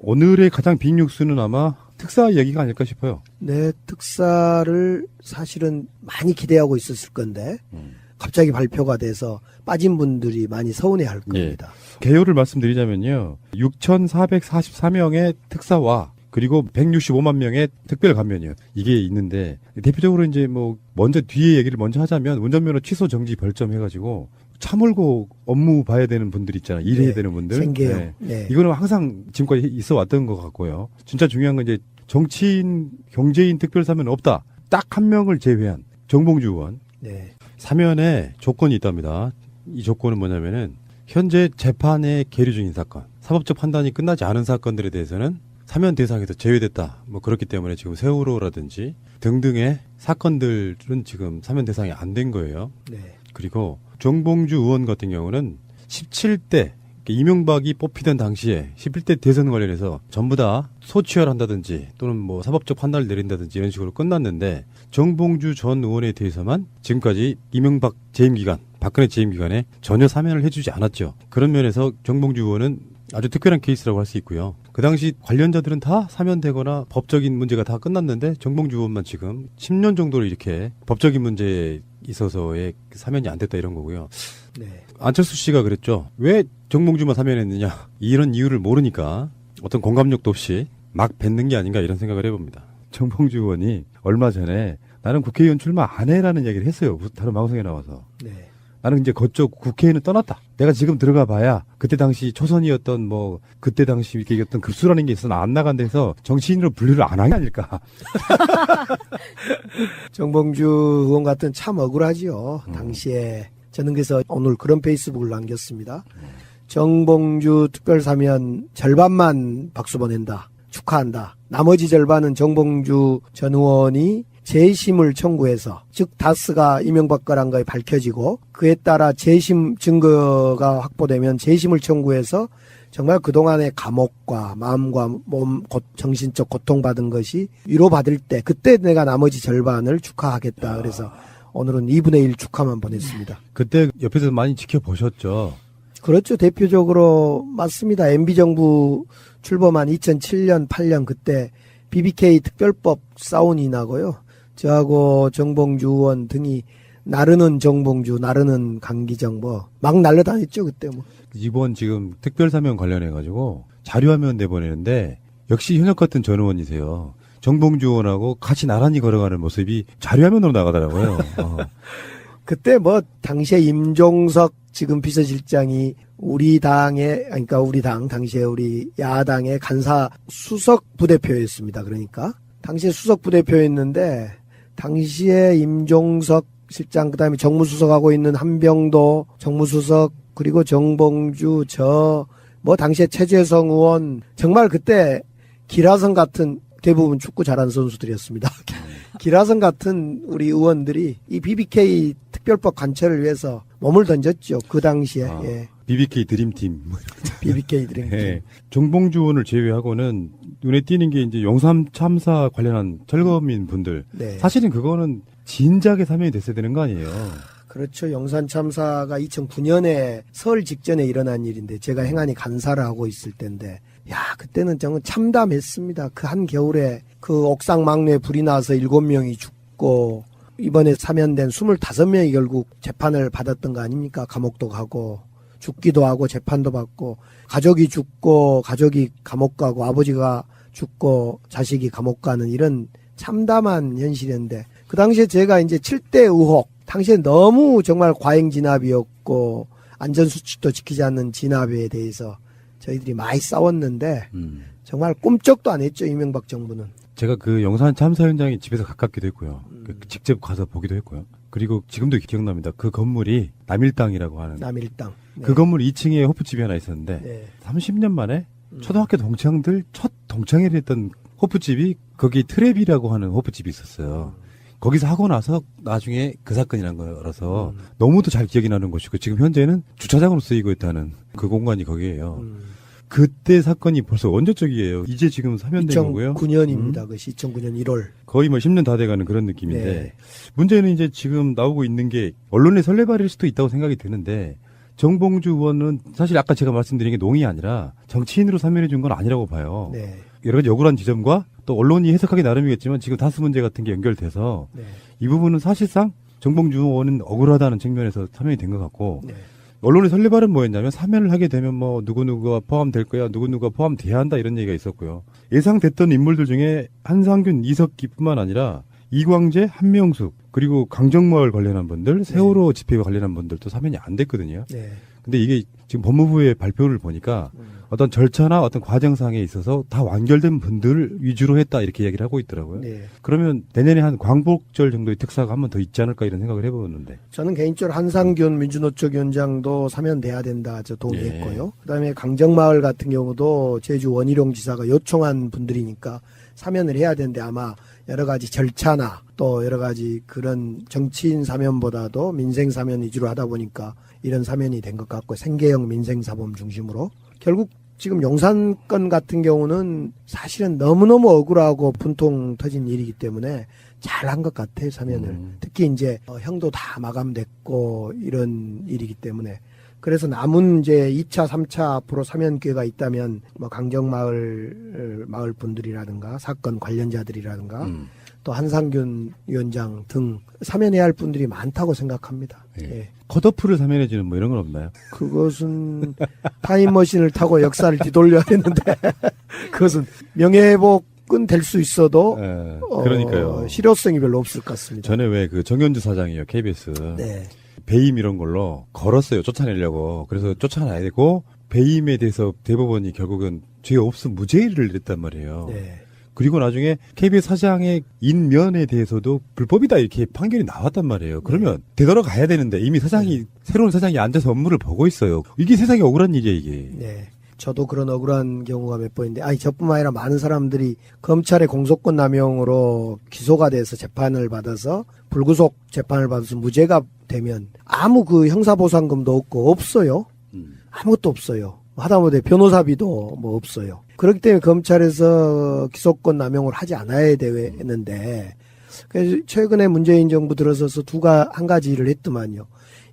오늘의 가장 빅 뉴스는 아마 특사 이야기가 아닐까 싶어요. 네, 특사를 사실은 많이 기대하고 있었을 건데 갑자기 발표가 돼서 빠진 분들이 많이 서운해할 겁니다. 개요를 말씀드리자면요. 6,444명의 특사와 그리고 165만 명의 특별 감면이요. 이게 있는데 대표적으로 이제 뭐 먼저 뒤에 얘기를 먼저 하자면 운전면허 취소 정지 벌점 해가지고 차 몰고 업무 봐야 되는 분들 있잖아요. 일해야 되는 분들. 생계요. 이거는 항상 지금까지 있어 왔던 것 같고요. 진짜 중요한 건 이제 정치인, 경제인 특별사면 없다. 딱 한 명을 제외한 정봉주 의원. 사면에 조건이 있답니다. 이 조건은 뭐냐면은 현재 재판에 계류 중인 사건, 사법적 판단이 끝나지 않은 사건들에 대해서는 사면 대상에서 제외됐다. 뭐 그렇기 때문에 지금 세월호라든지 등등의 사건들은 지금 사면 대상이 안 된 거예요. 그리고 정봉주 의원 같은 경우는 17대 이명박이 뽑히던 당시에 11대 대선 관련해서 전부 다 소취혈한다든지 또는 뭐 사법적 판단을 내린다든지 이런 식으로 끝났는데 정봉주 전 의원에 대해서만 지금까지 이명박 재임 기간, 박근혜 재임 기간에 전혀 사면을 해주지 않았죠. 그런 면에서 정봉주 의원은 아주 특별한 케이스라고 할 수 있고요. 그 당시 관련자들은 다 사면되거나 법적인 문제가 다 끝났는데 정봉주 의원만 지금 10년 정도를 이렇게 법적인 문제에 있어서의 사면이 안 됐다 이런 거고요. 안철수 씨가 그랬죠. 왜 정봉주만 사면했느냐. 이런 이유를 모르니까 어떤 공감력도 없이 막 뱉는 게 아닌가 이런 생각을 해봅니다. 정봉주 의원이 얼마 전에 나는 국회의원 출마 안 해라는 얘기를 했어요. 다른 방송에 나와서. 나는 이제 그쪽 국회에는 떠났다. 내가 지금 들어가 봐야 그때 당시 초선이었던 뭐 그때 당시 이렇게 어떤 급수라는 게 있어서 안 나간 데서 정치인으로 분류를 안 한 게 아닐까. 정봉주 의원 같은 참 억울하지요. 당시에 저는 그래서 오늘 그런 페이스북을 남겼습니다. 정봉주 특별사면 절반만 박수 보낸다. 축하한다. 나머지 절반은 정봉주 전 의원이 재심을 청구해서, 즉 다스가 이명박 거란 거 밝혀지고 그에 따라 재심 증거가 확보되면 재심을 청구해서 정말 그동안의 감옥과 마음과 몸, 정신적 고통받은 것이 위로받을 때, 그때 내가 나머지 절반을 축하하겠다. 그래서 오늘은 2분의 1 축하만 보냈습니다. 그때 옆에서 많이 지켜보셨죠? 그렇죠. 대표적으로 맞습니다. MB정부 출범한 2007년, 8년 그때 BBK 특별법 사운이 나고요. 저하고 정봉주 의원 등이 나르는 정봉주, 나르는 강기정 막 날라다녔죠 그때 뭐. 이번 지금 특별사면 관련해가지고 자료화면 내보내는데 역시 현역 같은 전 의원이세요. 정봉주 의원하고 같이 나란히 걸어가는 모습이 자료화면으로 나가더라고요. 그때 당시에 임종석 지금 비서실장이 우리 당의, 그러니까 우리 당, 당시에 우리 야당의 간사 수석 부대표였습니다. 그러니까 당시에 수석 부대표였는데 당시에 임종석 실장, 그다음에 정무수석하고 있는 한병도 정무수석, 그리고 정봉주, 당시에 최재성 의원, 정말 그때 기라성 같은, 대부분 축구 잘하는 선수들이었습니다. 기라성 같은 우리 의원들이 이 BBK 특별법 관철을 위해서 몸을 던졌죠. 그 당시에. 예. BBK 드림팀. BBK 드림팀. 예. 정봉주 의원을 제외하고는 눈에 띄는 게 이제 용산 참사 관련한 철거민 분들. 네. 사실은 그거는 진작에 사면이 됐어야 되는 거 아니에요? 그렇죠. 용산 참사가 2009년에 설 직전에 일어난 일인데 제가 행안위 간사를 하고 있을 때인데, 그때는 정말 참담했습니다. 그 한겨울에 그 옥상 막루에 불이 나서 7명이 죽고, 이번에 사면된 25명이 결국 재판을 받았던 거 아닙니까? 감옥도 가고 죽기도 하고 재판도 받고, 가족이 죽고 가족이 감옥 가고 아버지가 죽고 자식이 감옥 가는 이런 참담한 현실인데, 그 당시에 제가 이제 7대 의혹, 당시에 너무 정말 과잉 진압이었고 안전수칙도 지키지 않는 진압에 대해서 저희들이 많이 싸웠는데 정말 꿈쩍도 안 했죠, 이명박 정부는. 제가 그 용산 참사 현장이 집에서 가깝기도 했고요. 직접 가서 보기도 했고요. 그리고 지금도 기억납니다. 그 건물이 남일당이라고 하는. 남일당. 네. 그 건물 2층에 호프집이 하나 있었는데, 네. 30년 만에 초등학교 동창들 첫 동창회를 했던 호프집이 거기 트랩이라고 하는 호프집이 있었어요. 거기서 하고 나서 나중에 그 사건이란 거라서 너무도 잘 기억이 나는 곳이고, 지금 현재는 주차장으로 쓰이고 있다는 그 공간이 거기에요. 그때 사건이 벌써 언제적이에요? 이제 지금 사면된 거고요. 2009년입니다. 그것이 2009년 1월. 거의 10년 다 돼가는 그런 느낌인데, 네. 문제는 이제 지금 나오고 있는 게 언론의 설레발일 수도 있다고 생각이 드는데, 정봉주 의원은 사실 아까 제가 말씀드린 게 농이 아니라 정치인으로 사면해 준 건 아니라고 봐요. 네. 여러 가지 억울한 지점과 또 언론이 해석하기 나름이겠지만 지금 다스 문제 같은 게 연결돼서 네. 이 부분은 사실상 정봉주 의원은 억울하다는 측면에서 사면이 된 것 같고, 네. 언론의 설레발은 뭐였냐면 사면을 하게 되면 누구누구가 포함될 거야, 누구누구가 포함돼야 한다 이런 얘기가 있었고요. 예상됐던 인물들 중에 한상균, 이석기뿐만 아니라 이광재, 한명숙, 그리고 강정마을 관련한 분들, 세월호 집회와 관련한 분들도 사면이 안 됐거든요. 네. 근데 이게 지금 법무부의 발표를 보니까 어떤 절차나 어떤 과정상에 있어서 다 완결된 분들 위주로 했다 이렇게 이야기를 하고 있더라고요. 네. 그러면 내년에 한 광복절 정도의 특사가 한 번 더 있지 않을까 이런 생각을 해보는데. 저는 개인적으로 한상균 민주노총 위원장도 사면돼야 된다 동의했고요. 그다음에 강정마을 같은 경우도 제주 원희룡 지사가 요청한 분들이니까 사면을 해야 되는데, 아마 여러 가지 절차나 또 여러 가지 그런 정치인 사면보다도 민생 사면 위주로 하다 보니까 이런 사면이 된 것 같고, 생계형 민생 사범 중심으로 결국 지금 용산 건 같은 경우는 사실은 너무너무 억울하고 분통 터진 일이기 때문에 잘한 것 같아요, 사면을. 특히 이제 형도 다 마감됐고 이런 일이기 때문에. 그래서 남은 이제 2차, 3차 앞으로 사면 기회가 있다면 강정마을 마을 분들이라든가 사건 관련자들이라든가 또 한상균 위원장 등 사면해야 할 분들이 많다고 생각합니다. 예. 컷오프를 사면해주는 이런 건 없나요? 그것은 타임머신을 타고 역사를 뒤돌려야 되는데 그것은 명예회복은 될 수 있어도 그러니까요. 실효성이 별로 없을 것 같습니다. 전에 왜 그 정현주 사장이요, KBS. 네. 배임 이런 걸로 걸었어요, 쫓아내려고. 그래서 쫓아내야 되고, 배임에 대해서 대법원이 결국은 죄 없음 무죄를 냈단 말이에요. 네. 그리고 나중에 KBS 사장의 인면에 대해서도 불법이다 이렇게 판결이 나왔단 말이에요. 그러면 되돌아가야 되는데 이미 사장이 새로운 사장이 앉아서 업무를 보고 있어요. 이게 세상에 억울한 일이에요, 이게. 네. 저도 그런 억울한 경우가 몇 번인데, 저뿐만 아니라 많은 사람들이 검찰의 공소권 남용으로 기소가 돼서 재판을 받아서 불구속 재판을 받아서 무죄가 되면 아무 그 형사보상금도 없어요. 아무것도 없어요. 하다못해 변호사비도 뭐 없어요. 그렇기 때문에 검찰에서 기소권 남용을 하지 않아야 되는데, 그래서 최근에 문재인 정부 들어서서 한 가지를 했더만요.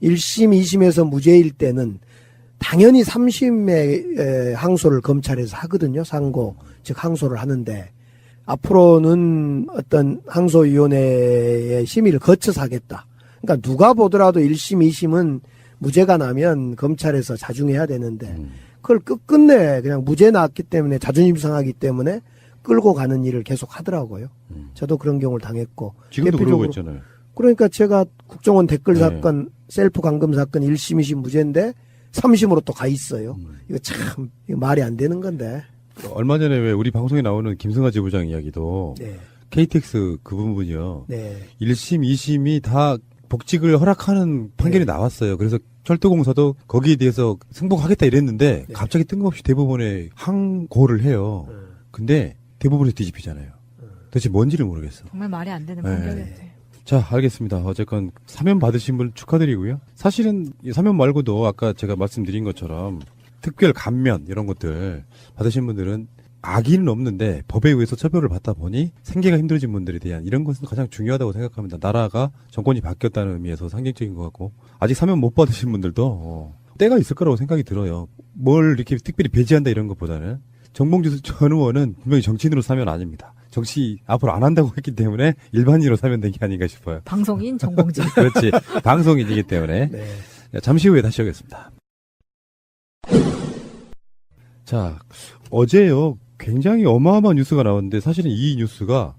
1심, 2심에서 무죄일 때는 당연히 3심의 항소를 검찰에서 하거든요. 상고, 즉 항소를 하는데, 앞으로는 어떤 항소위원회의 심의를 거쳐서 하겠다. 그러니까 누가 보더라도 1심, 2심은 무죄가 나면 검찰에서 자중해야 되는데, 그걸 끝끝내 그냥 무죄 나왔기 때문에 자존심 상하기 때문에 끌고 가는 일을 계속 하더라고요. 저도 그런 경우를 당했고. 지금도 그러고 있잖아요. 그러니까 제가 국정원 댓글 사건, 셀프 감금 사건 1심, 2심 무죄인데 3심으로 또 가 있어요. 이거 참 말이 안 되는 건데. 얼마 전에 왜 우리 방송에 나오는 김승하 지부장 이야기도 네. KTX 그 부분이요. 네. 1심, 2심이 다 복직을 허락하는 판결이 나왔어요. 그래서 철도공사도 거기에 대해서 승복하겠다 이랬는데 갑자기 뜬금없이 대법원에 항고를 해요. 근데 대법원에서 뒤집히잖아요. 도대체 뭔지를 모르겠어. 정말 말이 안 되는 판결이었어요. 자, 알겠습니다. 어쨌건 사면 받으신 분 축하드리고요. 사실은 이 사면 말고도 아까 제가 말씀드린 것처럼 특별 감면 이런 것들 받으신 분들은 악의는 없는데 법에 의해서 처벌을 받다 보니 생계가 힘들어진 분들에 대한 이런 것은 가장 중요하다고 생각합니다. 나라가 정권이 바뀌었다는 의미에서 상징적인 것 같고 아직 사면 못 받으신 분들도 때가 있을 거라고 생각이 들어요. 뭘 이렇게 특별히 배제한다 이런 것보다는 정봉주 전 의원은 분명히 정치인으로 사면 아닙니다. 정치 앞으로 안 한다고 했기 때문에 일반인으로 사면된 게 아닌가 싶어요. 방송인 정봉주. 그렇지. 방송인이기 때문에. 네. 잠시 후에 다시 오겠습니다. 자, 어제요. 굉장히 어마어마한 뉴스가 나왔는데 사실은 이 뉴스가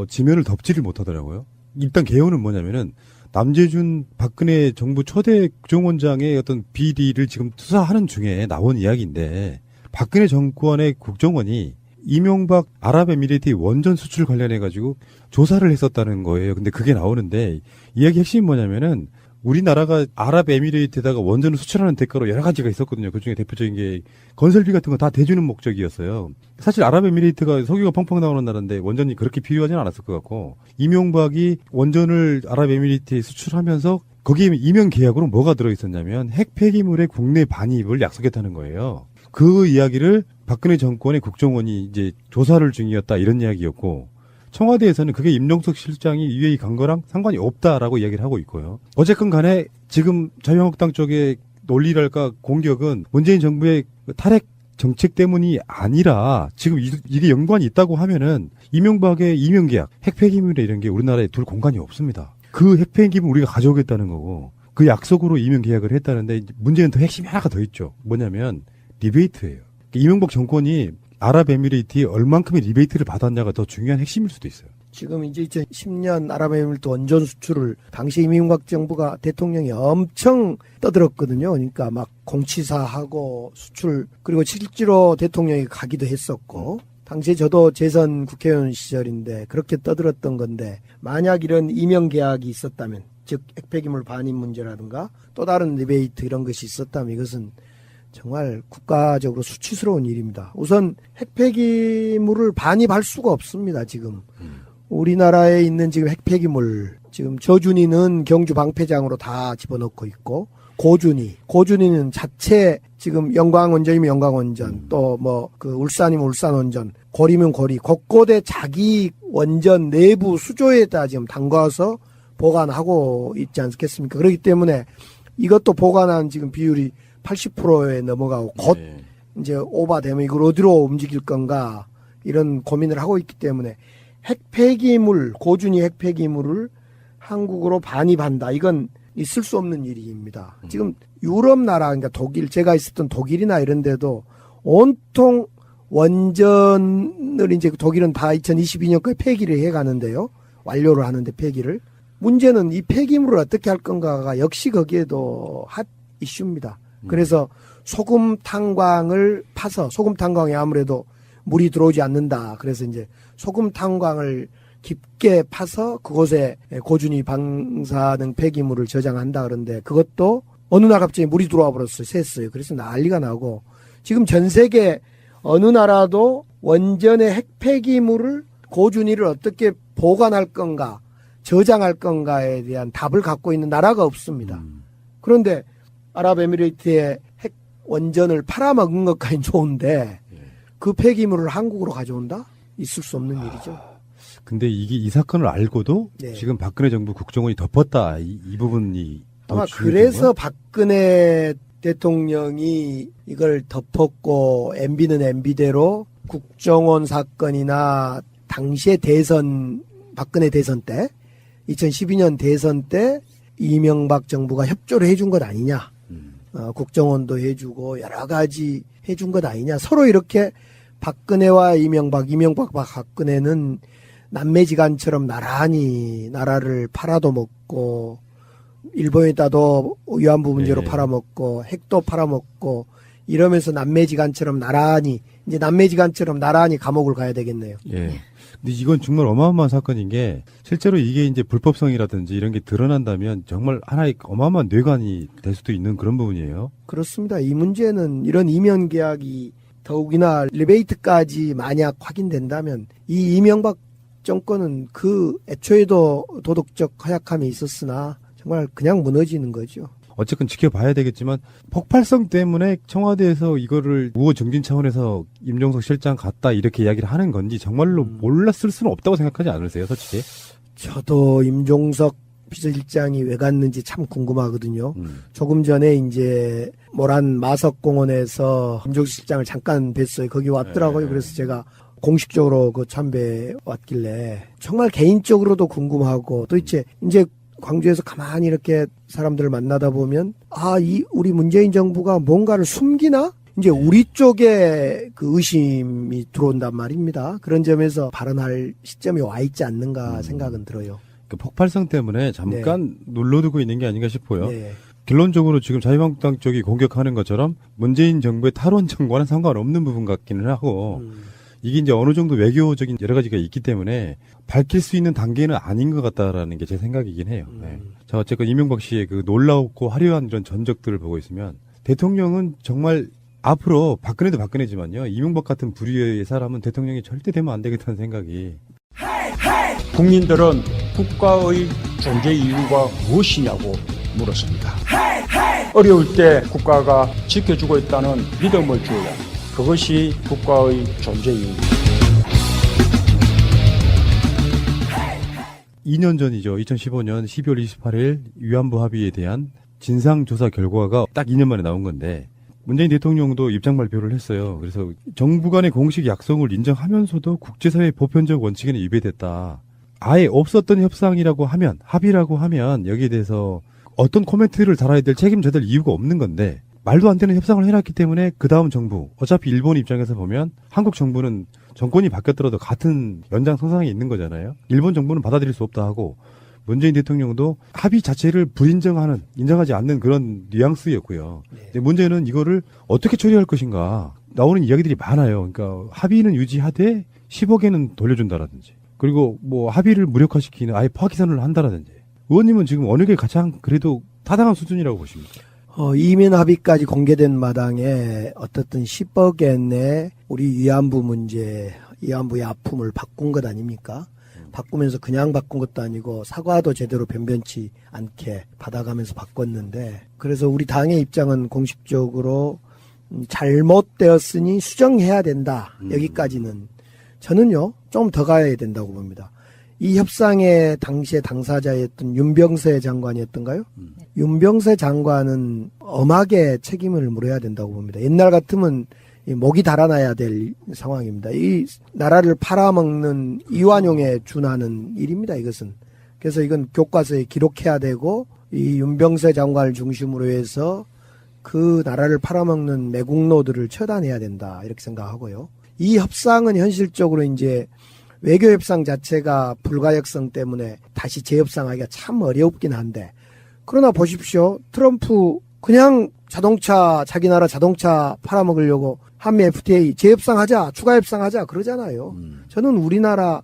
지면을 덮지를 못하더라고요. 일단 개요는 뭐냐면은 남재준 박근혜 정부 초대 국정원장의 어떤 비리를 지금 수사하는 중에 나온 이야기인데 박근혜 정권의 국정원이 이명박 아랍에미리트 원전 수출 관련해 가지고 조사를 했었다는 거예요. 근데 그게 나오는데 이야기 핵심이 뭐냐면은 우리나라가 아랍에미리트에다가 원전을 수출하는 대가로 여러 가지가 있었거든요. 그중에 대표적인 게 건설비 같은 거 다 대주는 목적이었어요. 사실 아랍에미리트가 석유가 펑펑 나오는 나라인데 원전이 그렇게 필요하지는 않았을 것 같고 이명박이 원전을 아랍에미리트에 수출하면서 거기에 이면 계약으로 뭐가 들어있었냐면 핵 폐기물의 국내 반입을 약속했다는 거예요. 그 이야기를 박근혜 정권의 국정원이 이제 조사를 중이었다 이런 이야기였고 청와대에서는 그게 임종석 실장이 UAE 간 거랑 상관이 없다라고 이야기를 하고 있고요. 어쨌건 간에 지금 자유한국당 쪽의 논리랄까 공격은 문재인 정부의 탈핵 정책 때문이 아니라 지금 이게 연관이 있다고 하면은 이명박의 이명계약, 핵폐기물에 이런 게 우리나라에 둘 공간이 없습니다. 그 핵폐기물 우리가 가져오겠다는 거고 그 약속으로 이명계약을 했다는데 문제는 더 핵심이 하나가 더 있죠. 뭐냐면 리베이트예요. 이명박 정권이 아랍에미리트에 얼만큼의 리베이트를 받았냐가 더 중요한 핵심일 수도 있어요. 지금 이제 2010년 아랍에미리트 원전 수출을 당시 이명박 정부가 대통령이 엄청 떠들었거든요. 그러니까 막 공치사하고 수출 그리고 실제로 대통령이 가기도 했었고 당시에 저도 재선 국회의원 시절인데 그렇게 떠들었던 건데 만약 이런 이명 계약이 있었다면 즉 핵폐기물 반입 문제라든가 또 다른 리베이트 이런 것이 있었다면 이것은 정말 국가적으로 수치스러운 일입니다. 우선 핵폐기물을 반입할 수가 없습니다. 지금 우리나라에 있는 지금 핵폐기물 지금 저준이는 경주 방패장으로 다 집어넣고 있고 고준이는 자체 지금 영광원전이면 영광원전 또 뭐 그 울산이면 울산원전 고리면 고리 곳곳에 자기 원전 내부 수조에다 지금 담가서 보관하고 있지 않겠습니까? 그렇기 때문에 이것도 보관한 지금 비율이 80%에 넘어가고 곧 이제 오버되면 이걸 어디로 움직일 건가 이런 고민을 하고 있기 때문에 핵폐기물 고준위 핵폐기물을 한국으로 반입한다. 이건 있을 수 없는 일입니다. 지금 유럽 나라 그러니까 독일 제가 있었던 독일이나 이런 데도 온통 원전을 이제 독일은 다 2022년까지 폐기를 해 가는데요. 완료를 하는데 폐기를 문제는 이 폐기물을 어떻게 할 건가가 역시 거기에도 핫 이슈입니다. 그래서 소금 탄광을 파서 소금 탄광이 아무래도 물이 들어오지 않는다. 그래서 이제 소금 탄광을 깊게 파서 그곳에 고준위 방사능 폐기물을 저장한다. 그런데 그것도 어느 날 갑자기 물이 들어와 버렸어요. 샜어요. 그래서 난리가 나고 지금 전 세계 어느 나라도 원전의 핵폐기물을 고준위를 어떻게 보관할 건가 저장할 건가에 대한 답을 갖고 있는 나라가 없습니다. 그런데 아랍에미리트의 핵 원전을 팔아먹은 것까지 좋은데 그 폐기물을 한국으로 가져온다? 있을 수 없는 일이죠. 근데 이 사건을 알고도 네. 지금 박근혜 정부 국정원이 덮었다. 이 부분이 아마 그래서 박근혜 대통령이 이걸 덮었고 MB는 MB대로 국정원 사건이나 당시의 박근혜 대선 때 2012년 대선 때 이명박 정부가 협조를 해준 것 아니냐. 국정원도 해주고 여러 가지 해준 것 아니냐. 서로 이렇게 박근혜와 이명박 박근혜는 남매지간처럼 나란히 나라를 팔아도 먹고 일본에다도 위안부 문제로 팔아먹고 핵도 팔아먹고 이러면서 남매지간처럼 나란히 감옥을 가야 되겠네요. 예. 근데 이건 정말 어마어마한 사건인 게 실제로 이게 이제 불법성이라든지 이런 게 드러난다면 정말 하나의 어마어마한 뇌관이 될 수도 있는 그런 부분이에요. 그렇습니다. 이 문제는 이런 이면 계약이 더욱이나 리베이트까지 만약 확인된다면 이 이명박 정권은 그 애초에도 도덕적 허약함이 있었으나 정말 그냥 무너지는 거죠. 어쨌건 지켜봐야 되겠지만 폭발성 때문에 청와대에서 이거를 우호 정진 차원에서 임종석 실장 갔다 이렇게 이야기를 하는 건지 정말로 몰랐을 수는 없다고 생각하지 않으세요, 솔직히? 저도 임종석 비서실장이 왜 갔는지 참 궁금하거든요. 조금 전에 이제 모란 마석공원에서 임종석 실장을 잠깐 뵀어요. 거기 왔더라고요. 그래서 제가 공식적으로 그 참배 왔길래 정말 개인적으로도 궁금하고 또 이제 광주에서 가만히 이렇게 사람들을 만나다 보면 우리 문재인 정부가 뭔가를 숨기나? 이제 우리 쪽에 그 의심이 들어온단 말입니다. 그런 점에서 발언할 시점이 와 있지 않는가 생각은 들어요. 그 폭발성 때문에 잠깐 눌러두고 있는 게 아닌가 싶어요. 네. 결론적으로 지금 자유한국당 쪽이 공격하는 것처럼 문재인 정부의 탈원전과는 상관없는 부분 같기는 하고 이게 이제 어느 정도 외교적인 여러 가지가 있기 때문에 밝힐 수 있는 단계는 아닌 것 같다라는 게 제 생각이긴 해요. 네. 자, 어쨌건 이명박 씨의 그 놀라웠고 화려한 이런 전적들을 보고 있으면 대통령은 정말 앞으로 박근혜도 박근혜지만요. 이명박 같은 부류의 사람은 대통령이 절대 되면 안 되겠다는 생각이. 국민들은 국가의 존재 이유가 무엇이냐고 물었습니다. 어려울 때 국가가 지켜주고 있다는 믿음을 주어야 그것이 국가의 존재 이유입니다. 2년 전이죠. 2015년 12월 28일 위안부 합의에 대한 진상조사 결과가 딱 2년 만에 나온 건데 문재인 대통령도 입장 발표를 했어요. 그래서 정부 간의 공식 약속을 인정하면서도 국제사회의 보편적 원칙에는 위배됐다. 아예 없었던 협상이라고 하면 합의라고 하면 여기에 대해서 어떤 코멘트를 달아야 될 책임져야 될 이유가 없는 건데 말도 안 되는 협상을 해놨기 때문에 그 다음 정부 어차피 일본 입장에서 보면 한국 정부는 정권이 바뀌었더라도 같은 연장선상에 있는 거잖아요. 일본 정부는 받아들일 수 없다 하고 문재인 대통령도 합의 자체를 인정하지 않는 그런 뉘앙스였고요. 근데 문제는 이거를 어떻게 처리할 것인가 나오는 이야기들이 많아요. 그러니까 합의는 유지하되 10억에는 돌려준다라든지 그리고 뭐 합의를 무력화시키는 아예 파기선을 한다라든지 의원님은 지금 어느 게 가장 그래도 타당한 수준이라고 보십니까? 이민 합의까지 공개된 마당에 어떻든 10억엔에 우리 위안부 문제, 위안부의 아픔을 바꾼 것 아닙니까? 바꾸면서 그냥 바꾼 것도 아니고 사과도 제대로 변변치 않게 받아가면서 바꿨는데 그래서 우리 당의 입장은 공식적으로 잘못되었으니 수정해야 된다. 여기까지는 저는요 좀 더 가야 된다고 봅니다. 이 협상의 당시에 당사자였던 윤병세 장관이었던가요? 윤병세 장관은 엄하게 책임을 물어야 된다고 봅니다. 옛날 같으면 목이 달아나야 될 상황입니다. 이 나라를 팔아먹는 이완용에 준하는 일입니다. 이것은. 그래서 이건 교과서에 기록해야 되고 이 윤병세 장관을 중심으로 해서 그 나라를 팔아먹는 매국노들을 처단해야 된다. 이렇게 생각하고요. 이 협상은 현실적으로 이제 외교 협상 자체가 불가역성 때문에 다시 재협상하기가 참 어렵긴 한데 그러나 보십시오. 트럼프 그냥 자기 나라 자동차 팔아먹으려고 한미 FTA 재협상하자, 추가 협상하자 그러잖아요. 저는 우리나라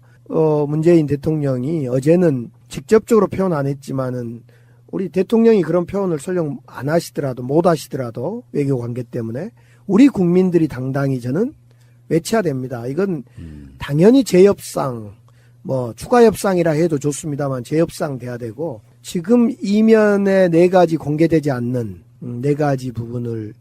문재인 대통령이 어제는 직접적으로 표현 안 했지만은 우리 대통령이 그런 표현을 설령 안 하시더라도 못 하시더라도 외교 관계 때문에 우리 국민들이 당당히 저는 외쳐야 됩니다. 이건 당연히 재협상, 뭐 추가 협상이라 해도 좋습니다만 재협상 돼야 되고 지금 이면에 네 가지 공개되지 않는 네 가지 부분을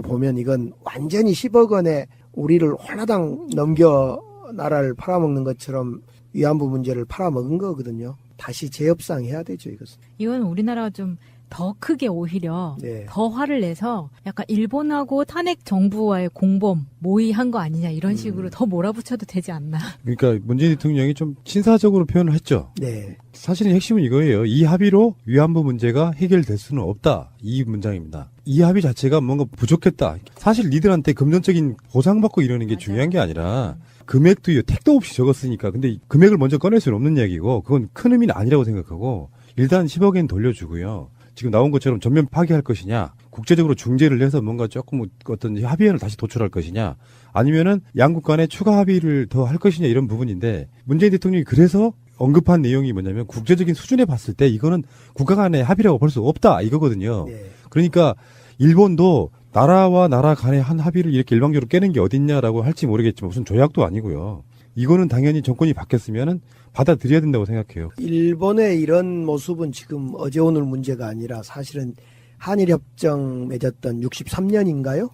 보면 이건 완전히 10억 원에 우리를 홀라당 넘겨 나라를 팔아먹는 것처럼 위안부 문제를 팔아먹은 거거든요. 다시 재협상해야 되죠, 이것은. 이건 우리나라가 좀 더 크게 오히려 더 화를 내서 약간 일본하고 탄핵 정부와의 공범 모의한 거 아니냐 이런 식으로 더 몰아붙여도 되지 않나. 그러니까 문재인 대통령이 좀 신사적으로 표현을 했죠. 네. 사실은 핵심은 이거예요. 이 합의로 위안부 문제가 해결될 수는 없다. 이 문장입니다. 이 합의 자체가 뭔가 부족했다. 사실 니들한테 금전적인 보상받고 이러는 게 중요한 게 아니라 금액도 택도 없이 적었으니까. 근데 금액을 먼저 꺼낼 수는 없는 이야기고 그건 큰 의미는 아니라고 생각하고 일단 10억엔 돌려주고요. 지금 나온 것처럼 전면 파기할 것이냐, 국제적으로 중재를 해서 뭔가 조금 어떤 합의안을 다시 도출할 것이냐, 아니면은 양국 간에 추가 합의를 더 할 것이냐 이런 부분인데 문재인 대통령이 그래서 언급한 내용이 뭐냐면 국제적인 수준에 봤을 때 이거는 국가 간의 합의라고 볼 수 없다 이거거든요. 그러니까 일본도 나라와 나라 간의 한 합의를 이렇게 일방적으로 깨는 게 어딨냐라고 할지 모르겠지만 무슨 조약도 아니고요. 이거는 당연히 정권이 바뀌었으면은 받아들여야 된다고 생각해요. 일본의 이런 모습은 지금 어제 오늘 문제가 아니라 사실은 한일협정 맺었던 63년인가요?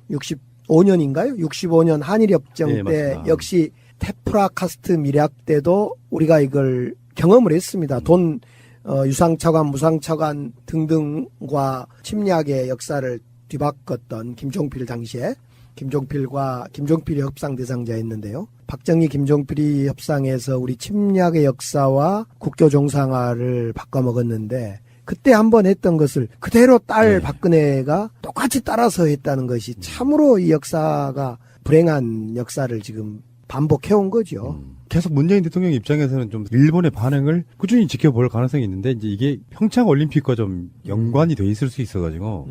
65년인가요? 65년 한일협정 때 맞습니다. 역시 테프라카스트 밀약 때도 우리가 이걸 경험을 했습니다. 돈 유상차관, 무상차관 등등과 침략의 역사를 뒤바꿨던 김종필 당시에 김종필이 협상 대상자였는데요. 박정희, 김종필이 협상에서 우리 침략의 역사와 국교 정상화를 바꿔먹었는데 그때 한번 했던 것을 그대로 딸 박근혜가 똑같이 따라서 했다는 것이 참으로 이 역사가 불행한 역사를 지금 반복해온 거죠. 계속 문재인 대통령 입장에서는 좀 일본의 반응을 꾸준히 지켜볼 가능성이 있는데 이제 이게 평창 올림픽과 좀 연관이 돼 있을 수 있어가지고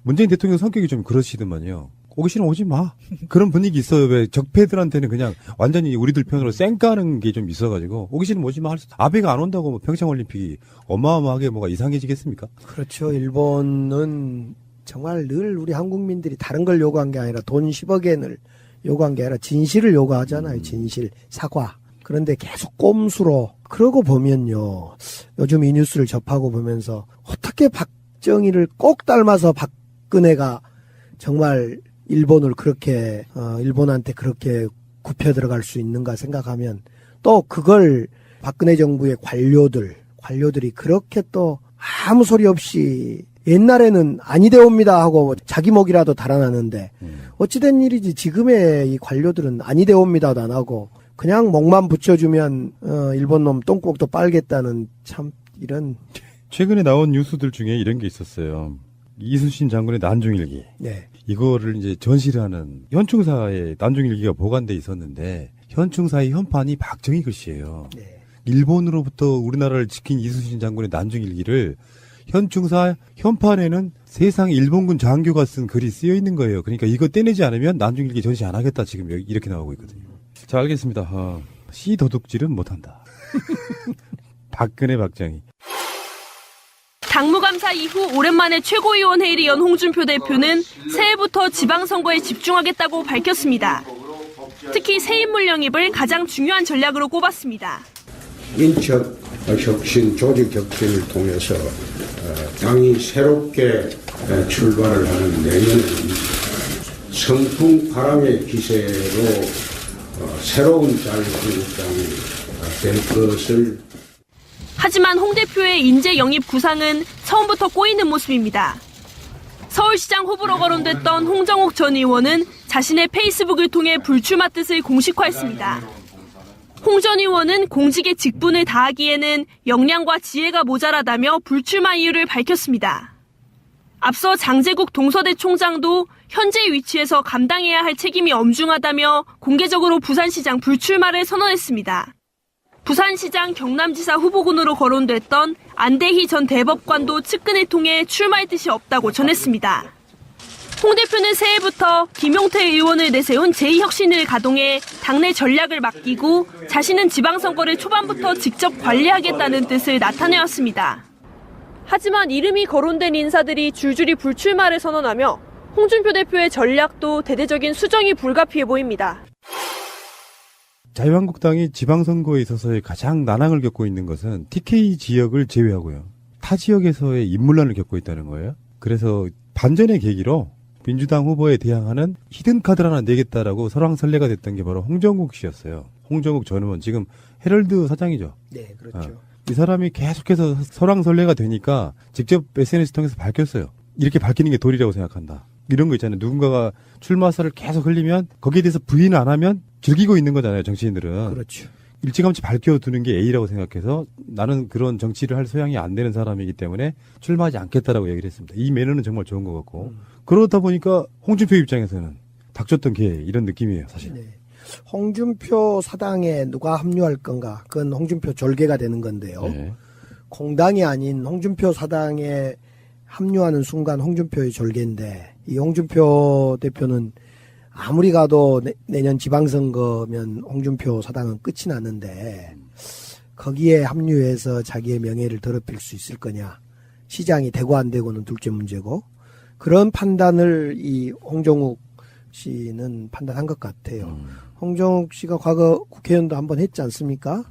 문재인 대통령 성격이 좀 그러시더만요. 오기 싫으면 오지 마. 그런 분위기 있어요. 왜 적폐들한테는 그냥 완전히 우리들 편으로 쌩까는 게 좀 있어가지고 오기 싫으면 오지 마. 아베가 안 온다고 뭐 평창올림픽이 어마어마하게 뭐가 이상해지겠습니까? 그렇죠. 일본은 정말 늘 우리 한국민들이 다른 걸 요구한 게 아니라 돈 10억엔을 요구한 게 아니라 진실을 요구하잖아요. 진실, 사과. 그런데 계속 꼼수로. 그러고 보면요. 요즘 이 뉴스를 접하고 보면서 어떻게 박정희를 꼭 닮아서 박근혜가 정말 일본을 그렇게 일본한테 그렇게 굽혀 들어갈 수 있는가 생각하면 또 그걸 박근혜 정부의 관료들이 그렇게 또 아무 소리 없이 옛날에는 아니되옵니다 하고 자기 목이라도 달아나는데 어찌된 일이지 지금의 이 관료들은 아니되옵니다도 안 하고 그냥 목만 붙여주면 일본 놈 똥꼬도 빨겠다는 참 이런. 최근에 나온 뉴스들 중에 이런 게 있었어요. 이순신 장군의 난중일기. 네. 이거를 이제 전시를 하는 현충사에 난중일기가 보관돼 있었는데 현충사의 현판이 박정희 글씨예요. 네. 일본으로부터 우리나라를 지킨 이순신 장군의 난중일기를 현충사 현판에는 세상 일본군 장교가 쓴 글이 쓰여 있는 거예요. 그러니까 이거 떼내지 않으면 난중일기 전시 안 하겠다 지금 이렇게 나오고 있거든요. 자, 알겠습니다. 씨 도둑질은 못한다. 박근혜 박정희. 당무감사 이후 오랜만에 최고위원 회의를 연 홍준표 대표는 새해부터 지방선거에 집중하겠다고 밝혔습니다. 특히 새 인물 영입을 가장 중요한 전략으로 꼽았습니다. 인적 혁신, 조직 혁신을 통해서 당이 새롭게 출발을 하는 내년에는 성풍 바람의 기세로 새로운 자유한국당이 될 것을. 하지만 홍 대표의 인재 영입 구상은 처음부터 꼬이는 모습입니다. 서울시장 후보로 거론됐던 홍정욱 전 의원은 자신의 페이스북을 통해 불출마 뜻을 공식화했습니다. 홍 전 의원은 공직의 직분을 다하기에는 역량과 지혜가 모자라다며 불출마 이유를 밝혔습니다. 앞서 장제국 동서대 총장도 현재 위치에서 감당해야 할 책임이 엄중하다며 공개적으로 부산시장 불출마를 선언했습니다. 부산시장 경남지사 후보군으로 거론됐던 안대희 전 대법관도 측근을 통해 출마할 뜻이 없다고 전했습니다. 홍 대표는 새해부터 김용태 의원을 내세운 제2혁신을 가동해 당내 전략을 맡기고 자신은 지방선거를 초반부터 직접 관리하겠다는 뜻을 나타내왔습니다. 하지만 이름이 거론된 인사들이 줄줄이 불출마를 선언하며 홍준표 대표의 전략도 대대적인 수정이 불가피해 보입니다. 자유한국당이 지방선거에 있어서의 가장 난항을 겪고 있는 것은 TK 지역을 제외하고요. 타 지역에서의 인물난을 겪고 있다는 거예요. 그래서 반전의 계기로 민주당 후보에 대항하는 히든카드를 하나 내겠다라고 설왕설래가 됐던 게 바로 홍정욱 씨였어요. 홍정욱 전 의원, 지금 헤럴드 사장이죠. 네, 그렇죠. 이 사람이 계속해서 설왕설래가 되니까 직접 SNS 통해서 밝혔어요. 이렇게 밝히는 게 도리라고 생각한다. 이런 거 있잖아요. 누군가가 출마설을 계속 흘리면 거기에 대해서 부인 안 하면 즐기고 있는 거잖아요. 정치인들은. 그렇죠. 일찌감치 밝혀두는 게 A라고 생각해서 나는 그런 정치를 할 소양이 안 되는 사람이기 때문에 출마하지 않겠다라고 얘기를 했습니다. 이 매너는 정말 좋은 것 같고 그러다 보니까 홍준표 입장에서는 닥쳤던 개 이런 느낌이에요. 사실. 네. 홍준표 사당에 누가 합류할 건가? 그건 홍준표 졸개가 되는 건데요. 네. 공당이 아닌 홍준표 사당에 합류하는 순간 홍준표의 졸개인데 이 홍준표 대표는 아무리 가도 내년 지방선거면 홍준표 사당은 끝이 나는데 거기에 합류해서 자기의 명예를 더럽힐 수 있을 거냐. 시장이 되고 안 되고는 둘째 문제고 그런 판단을 이 홍정욱 씨는 판단한 것 같아요. 홍정욱 씨가 과거 국회의원도 한번 했지 않습니까?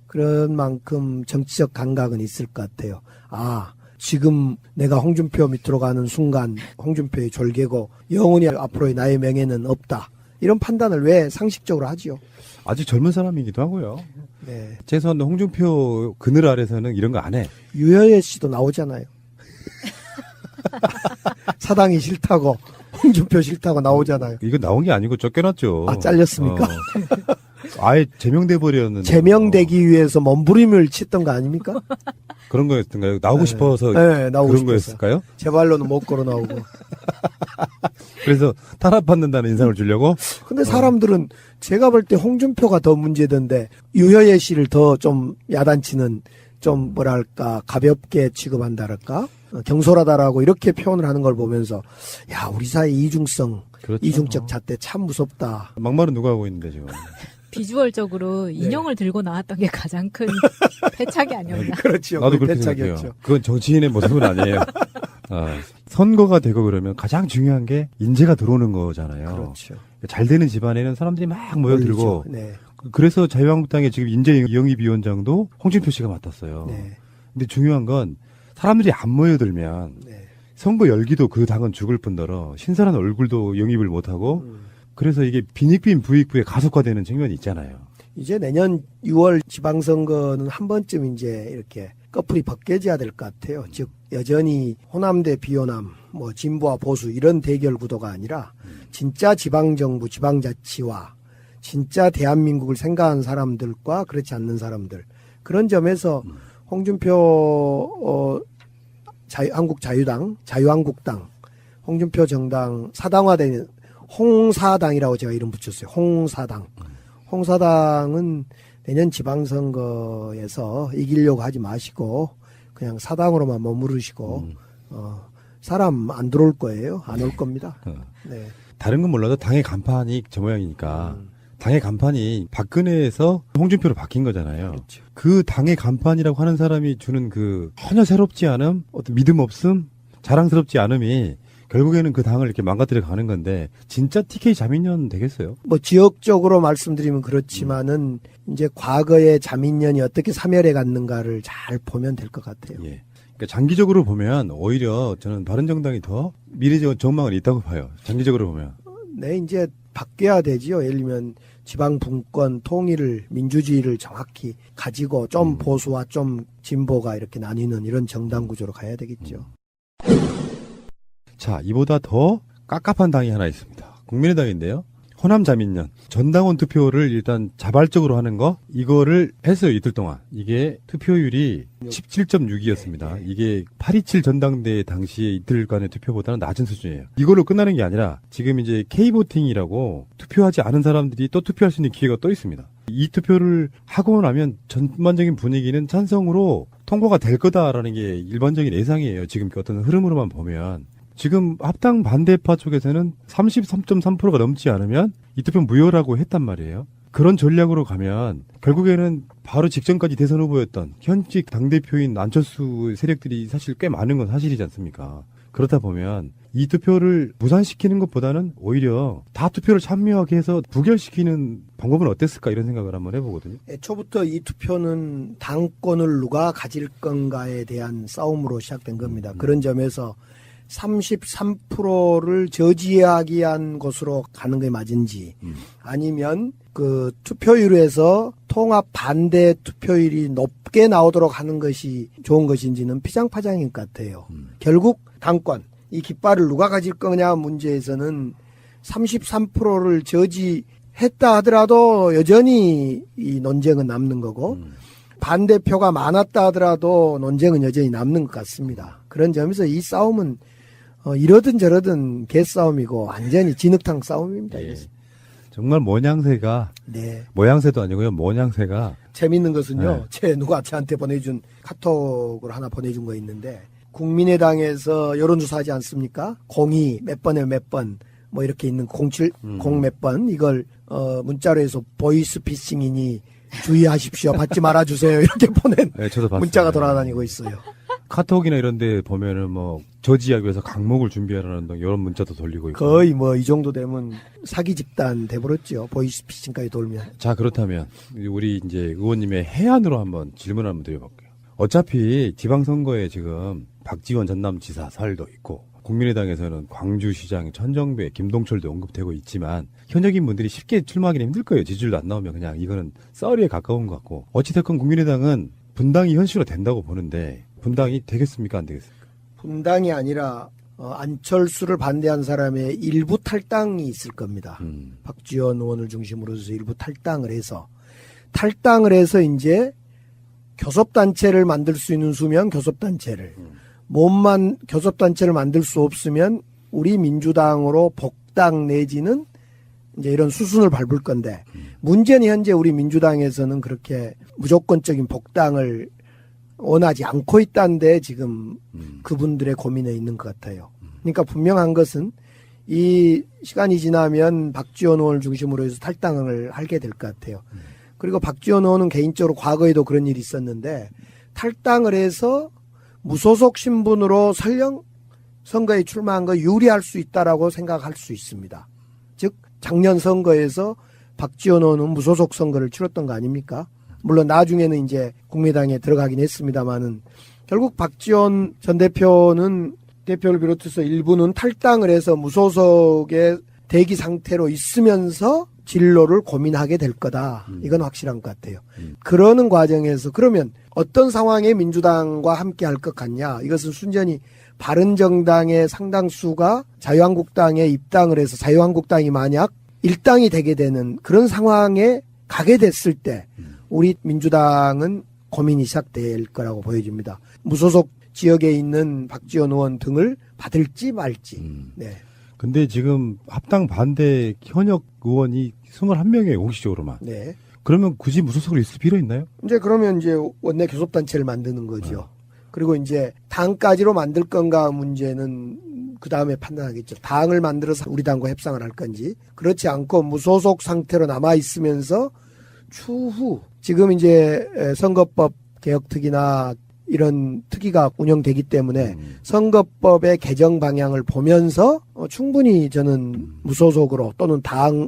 그런 만큼 정치적 감각은 있을 것 같아요. 아, 지금 내가 홍준표 밑으로 가는 순간 홍준표의 졸개고 영원히 앞으로의 나의 명예는 없다. 이런 판단을 왜 상식적으로 하지요? 아직 젊은 사람이기도 하고요. 네. 최소한 홍준표 그늘 아래서는 이런 거 안 해. 유여애 씨도 나오잖아요. 사당이 싫다고 홍준표 싫다고 나오잖아요. 이거 나온 게 아니고 쫓겨났죠. 아, 잘렸습니까? 아예 제명돼 버렸는데. 제명되기 위해서 몸부림을 쳤던 거 아닙니까? 그런 거였던가요? 나오고 싶어서 나오고 그런 싶어서. 거였을까요? 제 발로는 못 걸어 나오고. 그래서 탄압받는다는 인상을 주려고? 근데 사람들은 제가 볼 때 홍준표가 더 문제던데 유여애 씨를 더 좀 야단치는 좀 뭐랄까 가볍게 취급한다랄까 경솔하다라고 이렇게 표현을 하는 걸 보면서 야 우리 사회 이중성 그렇죠. 이중적 잣대 참 무섭다. 막말은 누가 하고 있는데 지금. 비주얼적으로 인형을 들고 나왔던 게 가장 큰 패착이 아니었나. 그렇죠. 나도 그렇게 생각해요. 그건 정치인의 모습은 아니에요. 선거가 되고 그러면 가장 중요한 게 인재가 들어오는 거잖아요. 그렇죠. 잘 되는 집안에는 사람들이 막 모여들고. 네. 그래서 자유한국당의 지금 인재 영입위원장도 홍준표 씨가 맡았어요. 네. 근데 중요한 건 사람들이 안 모여들면 선거 열기도 그 당은 죽을 뿐더러 신선한 얼굴도 영입을 못하고 그래서 이게 빈익빈 부익부에 가속화되는 측면이 있잖아요. 이제 내년 6월 지방선거는 한 번쯤 이제 이렇게 꺼풀이 벗겨져야 될 것 같아요. 즉 여전히 호남 대 비호남, 뭐 진보와 보수 이런 대결 구도가 아니라 진짜 지방정부, 지방자치와 진짜 대한민국을 생각하는 사람들과 그렇지 않는 사람들 그런 점에서 홍준표 한국자유당, 자유한국당, 홍준표 정당 사당화된 홍사당이라고 제가 이름 붙였어요. 홍사당. 홍사당은 내년 지방선거에서 이기려고 하지 마시고 그냥 사당으로만 머무르시고 사람 안 들어올 거예요. 안 올 겁니다. 네. 다른 건 몰라도 당의 간판이 저 모양이니까 당의 간판이 박근혜에서 홍준표로 바뀐 거잖아요. 그렇죠. 그 당의 간판이라고 하는 사람이 주는 그 전혀 새롭지 않음, 어떤 믿음 없음, 자랑스럽지 않음이 결국에는 그 당을 이렇게 망가뜨려 가는 건데 진짜 TK 자민련 되겠어요? 뭐 지역적으로 말씀드리면 그렇지만은 이제 과거의 자민련이 어떻게 사멸해 갔는가를 잘 보면 될 것 같아요. 예. 그러니까 장기적으로 보면 오히려 저는 바른정당이 더 미래적 전망은 있다고 봐요. 장기적으로 보면. 네, 이제 바뀌어야 되지요. 예를 들면 지방 분권 통일을 민주주의를 정확히 가지고 좀 보수와 좀 진보가 이렇게 나뉘는 이런 정당 구조로 가야 되겠죠. 자, 이보다 더 깝깝한 당이 하나 있습니다. 국민의당인데요. 호남 자민련 전당원 투표를 일단 자발적으로 하는 거 이거를 했어요. 이틀 동안. 이게 투표율이 17.6이었습니다. 이게 8.27 전당대 당시에 이틀간의 투표보다는 낮은 수준이에요. 이걸로 끝나는 게 아니라 지금 이제 K보팅이라고 투표하지 않은 사람들이 또 투표할 수 있는 기회가 또 있습니다. 이 투표를 하고 나면 전반적인 분위기는 찬성으로 통과가 될 거다라는 게 일반적인 예상이에요. 지금 어떤 흐름으로만 보면. 지금 합당 반대파 쪽에서는 33.3%가 넘지 않으면 이 투표 무효라고 했단 말이에요. 그런 전략으로 가면 결국에는 바로 직전까지 대선 후보였던 현직 당대표인 안철수 세력들이 사실 꽤 많은 건 사실이지 않습니까? 그렇다 보면 이 투표를 무산시키는 것보다는 오히려 다 투표를 참여하게 해서 부결시키는 방법은 어땠을까 이런 생각을 한번 해보거든요. 애초부터 이 투표는 당권을 누가 가질 건가에 대한 싸움으로 시작된 겁니다. 그런 점에서 33%를 저지하기 위한 것으로 가는 게 맞은지 아니면 그 투표율에서 통합 반대 투표율이 높게 나오도록 하는 것이 좋은 것인지는 피장파장인 것 같아요. 결국 당권, 이 깃발을 누가 가질 거냐 문제에서는 33%를 저지했다 하더라도 여전히 이 논쟁은 남는 거고 반대표가 많았다 하더라도 논쟁은 여전히 남는 것 같습니다. 그런 점에서 이 싸움은 이러든 저러든 개싸움이고 완전히 진흙탕 싸움입니다. 예. 정말 모양새가 네. 모양새도 아니고요. 모양새가 재밌는 것은요. 네. 누가 저한테 보내준 카톡을 하나 보내준 거 있는데 국민의당에서 여론조사하지 않습니까? 02 몇 번에 몇 번 뭐 이렇게 있는 07 0 몇 번 이걸 문자로 해서 보이스피싱이니 주의하십시오. 받지 말아주세요. 이렇게 보낸 네, 저도 봤어요. 문자가 돌아다니고 있어요. 카톡이나 이런 데 보면은 뭐 저지하기 위해서 강목을 준비하라는 이런 문자도 돌리고 있고. 거의 뭐 이 정도 되면 사기 집단 돼버렸죠. 보이스피싱까지 돌면. 자, 그렇다면 우리 이제 의원님의 해안으로 한번 질문 한번 드려볼게요. 어차피 지방선거에 지금 박지원 전남지사 설도 있고 국민의당에서는 광주시장 천정배, 김동철도 언급되고 있지만 현역인 분들이 쉽게 출마하기는 힘들 거예요. 지지율도 안 나오면 그냥 이거는 썰이에 가까운 것 같고 어찌됐건 국민의당은 분당이 현실화 된다고 보는데 분당이 되겠습니까? 안 되겠습니까? 분당이 아니라 안철수를 반대한 사람의 일부 탈당이 있을 겁니다. 박지원 의원을 중심으로 해서 일부 탈당을 해서 이제 교섭단체를 만들 수 있는 수면 교섭단체를 교섭단체를 만들 수 없으면 우리 민주당으로 복당 내지는 이제 이런 수순을 밟을 건데 문제는 현재 우리 민주당에서는 그렇게 무조건적인 복당을 원하지 않고 있다는데 지금 그분들의 고민에 있는 것 같아요. 그러니까 분명한 것은 이 시간이 지나면 박지원 의원을 중심으로 해서 탈당을 하게 될 것 같아요. 그리고 박지원 의원은 개인적으로 과거에도 그런 일이 있었는데 탈당을 해서 무소속 신분으로 설령 선거에 출마한 거 유리할 수 있다라고 생각할 수 있습니다. 즉 작년 선거에서 박지원 의원은 무소속 선거를 치렀던 거 아닙니까? 물론 나중에는 이제 국민의당에 들어가긴 했습니다만은 결국 박지원 전 대표는 대표를 비롯해서 일부는 탈당을 해서 무소속의 대기 상태로 있으면서 진로를 고민하게 될 거다. 이건 확실한 것 같아요. 그러는 과정에서 그러면 어떤 상황에 민주당과 함께 할 것 같냐. 이것은 순전히 바른정당의 상당수가 자유한국당에 입당을 해서 자유한국당이 만약 일당이 되게 되는 그런 상황에 가게 됐을 때 우리 민주당은 고민이 시작될 거라고 보여집니다. 무소속 지역에 있는 박지원 의원 등을 받을지 말지. 네. 근데 지금 합당 반대 현역 의원이 21명이에요, 공식적으로만. 네. 그러면 굳이 무소속으로 있을 필요 있나요? 이제 그러면 이제 원내 교섭단체를 만드는 거죠. 그리고 이제 당까지로 만들 건가 문제는 그 다음에 판단하겠죠. 당을 만들어서 우리 당과 협상을 할 건지 그렇지 않고 무소속 상태로 남아 있으면서 추후 지금 이제 선거법 개혁특위나 이런 특위가 운영되기 때문에 선거법의 개정 방향을 보면서 충분히 저는 무소속으로 또는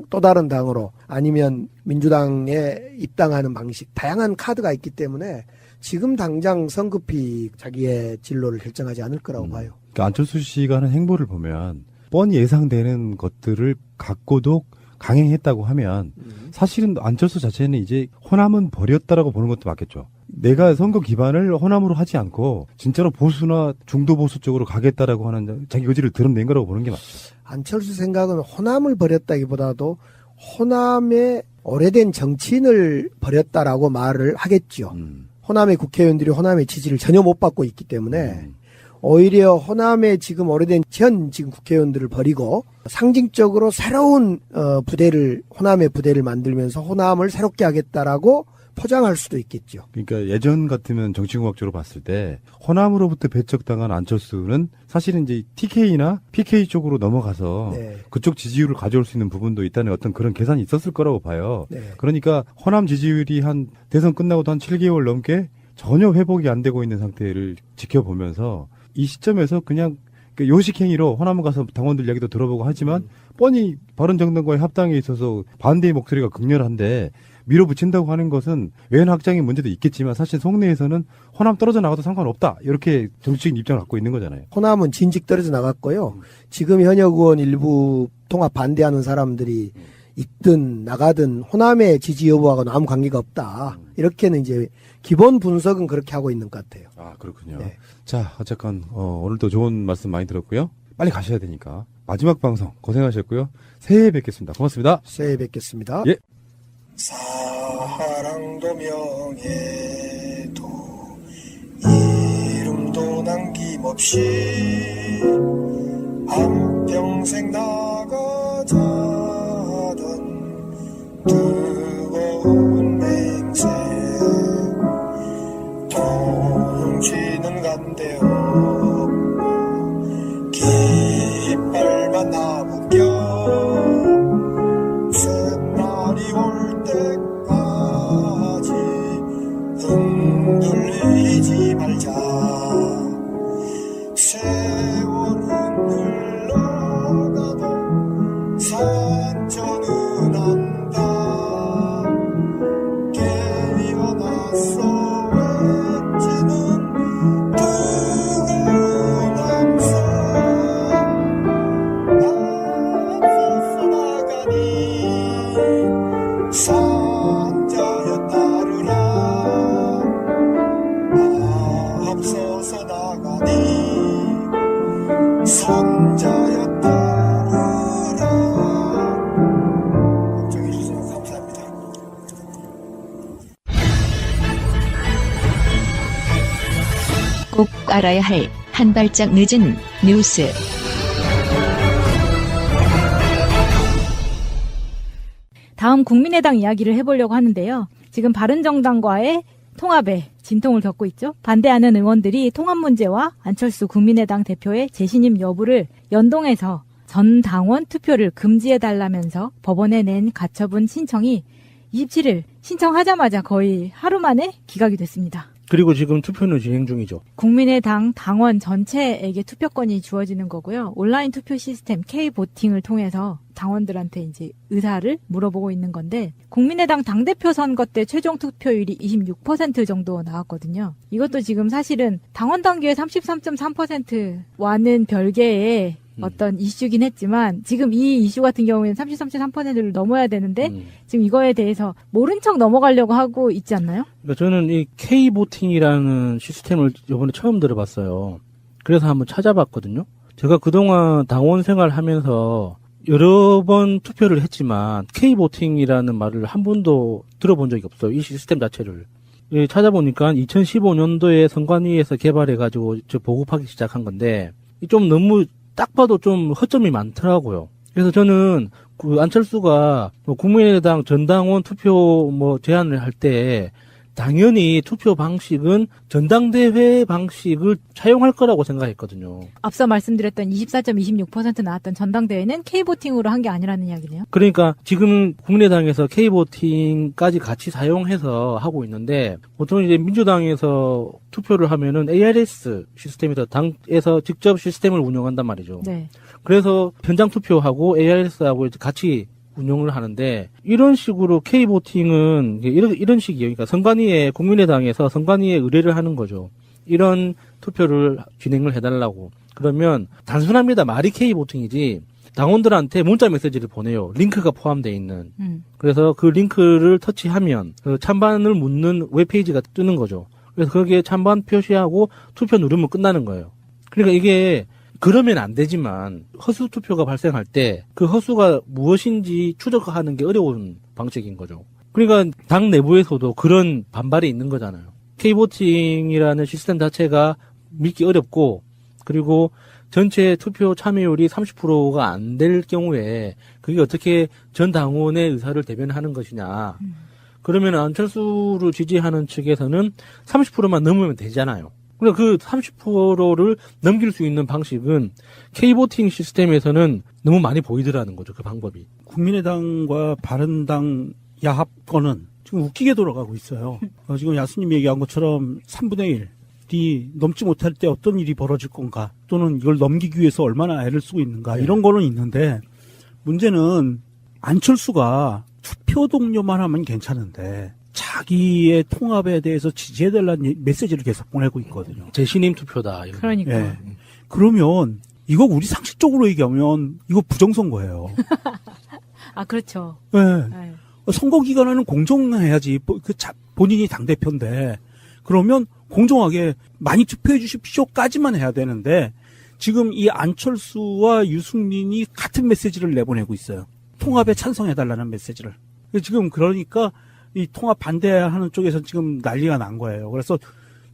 또 다른 당으로 아니면 민주당에 입당하는 방식 다양한 카드가 있기 때문에 지금 당장 성급히 자기의 진로를 결정하지 않을 거라고 봐요. 그러니까 안철수 씨가 하는 행보를 보면 뻔히 예상되는 것들을 갖고도 강행했다고 하면 사실은 안철수 자체는 이제 호남은 버렸다라고 보는 것도 맞겠죠. 내가 선거 기반을 호남으로 하지 않고 진짜로 보수나 중도 보수 쪽으로 가겠다라고 하는 자기 의지를 드러낸 거라고 보는 게 맞죠. 안철수 생각은 호남을 버렸다기보다도 호남의 오래된 정치인을 버렸다라고 말을 하겠죠. 호남의 국회의원들이 호남의 지지를 전혀 못 받고 있기 때문에 오히려 호남의 지금 오래된 지금 국회의원들을 버리고 상징적으로 새로운 호남의 부대를 만들면서 호남을 새롭게 하겠다라고 포장할 수도 있겠죠. 그러니까 예전 같으면 정치공학적으로 봤을 때 호남으로부터 배척당한 안철수는 사실은 이제 TK나 PK 쪽으로 넘어가서 네. 그쪽 지지율을 가져올 수 있는 부분도 있다는 어떤 그런 계산이 있었을 거라고 봐요. 네. 그러니까 호남 지지율이 한 대선 끝나고도 한 7개월 넘게 전혀 회복이 안 되고 있는 상태를 지켜보면서 이 시점에서 그냥 요식행위로 호남 가서 당원들 이야기도 들어보고 하지만 뻔히 바른정당과의 합당에 있어서 반대의 목소리가 극렬한데 밀어붙인다고 하는 것은 외연 확장의 문제도 있겠지만 사실 속내에서는 호남 떨어져 나가도 상관없다 이렇게 정치적인 입장을 갖고 있는 거잖아요. 호남은 진직 떨어져 나갔고요. 지금 현역 의원 일부 통합 반대하는 사람들이 있든 나가든 호남의 지지 여부하고는 아무 관계가 없다. 이렇게는 이제 기본 분석은 그렇게 하고 있는 것 같아요. 아, 그렇군요. 네. 자, 어쨌건 오늘도 좋은 말씀 많이 들었고요. 빨리 가셔야 되니까 마지막 방송 고생하셨고요. 새해에 뵙겠습니다. 고맙습니다. 새해에 뵙겠습니다. 예. 사랑도 명예도 이름도 남김없이 한평생 나가자던 뜨거운 맹세 통치는 간대요 깃발만 나부껴 새날이 올 때까지 흔들리지 말자 세월은 흘러가도 산천은 안다 깨어났어 외치는 뜨거운 함성 앞서서 나가니 산자여 따르라 앞서서 나가니 산자여 따르라 걱정해 주셔서 감사합니다. 꼭 알아야 할 한 발짝 늦은 뉴스. 다음 국민의당 이야기를 해보려고 하는데요. 지금 바른정당과의 통합에 진통을 겪고 있죠. 반대하는 의원들이 통합 문제와 안철수 국민의당 대표의 재신임 여부를 연동해서 전 당원 투표를 금지해달라면서 법원에 낸 가처분 신청이 27일 신청하자마자 거의 하루 만에 기각이 됐습니다. 그리고 지금 투표는 진행 중이죠. 국민의당 당원 전체에게 투표권이 주어지는 거고요. 온라인 투표 시스템 K보팅을 통해서 당원들한테 이제 의사를 물어보고 있는 건데 국민의당 당대표 선거 때 최종 투표율이 26% 정도 나왔거든요. 이것도 지금 사실은 당원 단계의 33.3%와는 별개의 어떤 이슈긴 했지만 지금 이 이슈 같은 경우에는 33.3%를 넘어야 되는데 지금 이거에 대해서 모른 척 넘어가려고 하고 있지 않나요? 그러니까 저는 이 K보팅이라는 시스템을 이번에 처음 들어봤어요. 그래서 한번 찾아봤거든요. 제가 그동안 당원 생활하면서 여러 번 투표를 했지만 K보팅이라는 말을 한 번도 들어본 적이 없어요. 이 시스템 자체를. 찾아보니까 2015년도에 선관위에서 개발해가지고 보급하기 시작한 건데 좀 너무 딱 봐도 좀 허점이 많더라고요. 그래서 저는 그 안철수가 국민의당 전당원 투표 제안을 할 때 당연히 투표 방식은 전당대회 방식을 차용할 거라고 생각했거든요. 앞서 말씀드렸던 24.26% 나왔던 전당대회는 K보팅으로 한 게 아니라는 이야기네요. 그러니까 지금 국민의당에서 K보팅까지 같이 사용해서 하고 있는데 보통 이제 민주당에서 투표를 하면은 ARS 시스템에서 당에서 직접 시스템을 운영한단 말이죠. 네. 그래서 현장 투표하고 ARS하고 같이 운영을 하는데 이런 식으로 K보팅은 이런 식이에요. 그러니까 선관위에 국민의당에서 선관위에 의뢰를 하는 거죠. 이런 투표를 진행을 해달라고. 그러면 단순합니다. 말이 K보팅이지 당원들한테 문자 메시지를 보내요. 링크가 포함되어 있는. 그래서 그 링크를 터치하면 그 찬반을 묻는 웹페이지가 뜨는 거죠. 그래서 거기에 찬반 표시하고 투표 누르면 끝나는 거예요. 그러니까 이게 그러면 안 되지만 허수 투표가 발생할 때 그 허수가 무엇인지 추적하는 게 어려운 방식인 거죠. 그러니까 당 내부에서도 그런 반발이 있는 거잖아요. K보팅이라는 시스템 자체가 믿기 어렵고 그리고 전체 투표 참여율이 30%가 안 될 경우에 그게 어떻게 전 당원의 의사를 대변하는 것이냐. 그러면 안철수를 지지하는 측에서는 30%만 넘으면 되잖아요. 그러니까 그 30%를 넘길 수 있는 방식은 K보팅 시스템에서는 너무 많이 보이더라는 거죠. 그 방법이. 국민의당과 바른당 야합권은 지금 웃기게 돌아가고 있어요. 지금 야수님이 얘기한 것처럼 3분의 1이 넘지 못할 때 어떤 일이 벌어질 건가, 또는 이걸 넘기기 위해서 얼마나 애를 쓰고 있는가, 이런 거는 있는데, 문제는 안철수가 투표 동료만 하면 괜찮은데 자기의 통합에 대해서 지지해달라는 메시지를 계속 보내고 있거든요. 제 신임 투표다. 이런. 그러니까. 예. 그러면 이거 우리 상식적으로 얘기하면 이거 부정선거예요. 아, 그렇죠. 예. 네. 선거 기간에는 공정해야지. 본인이 당대표인데, 그러면 공정하게 많이 투표해 주십시오까지만 해야 되는데, 지금 이 안철수와 유승민이 같은 메시지를 내보내고 있어요. 통합에 찬성해달라는 메시지를. 지금 그러니까 이 통합 반대하는 쪽에서 지금 난리가 난 거예요. 그래서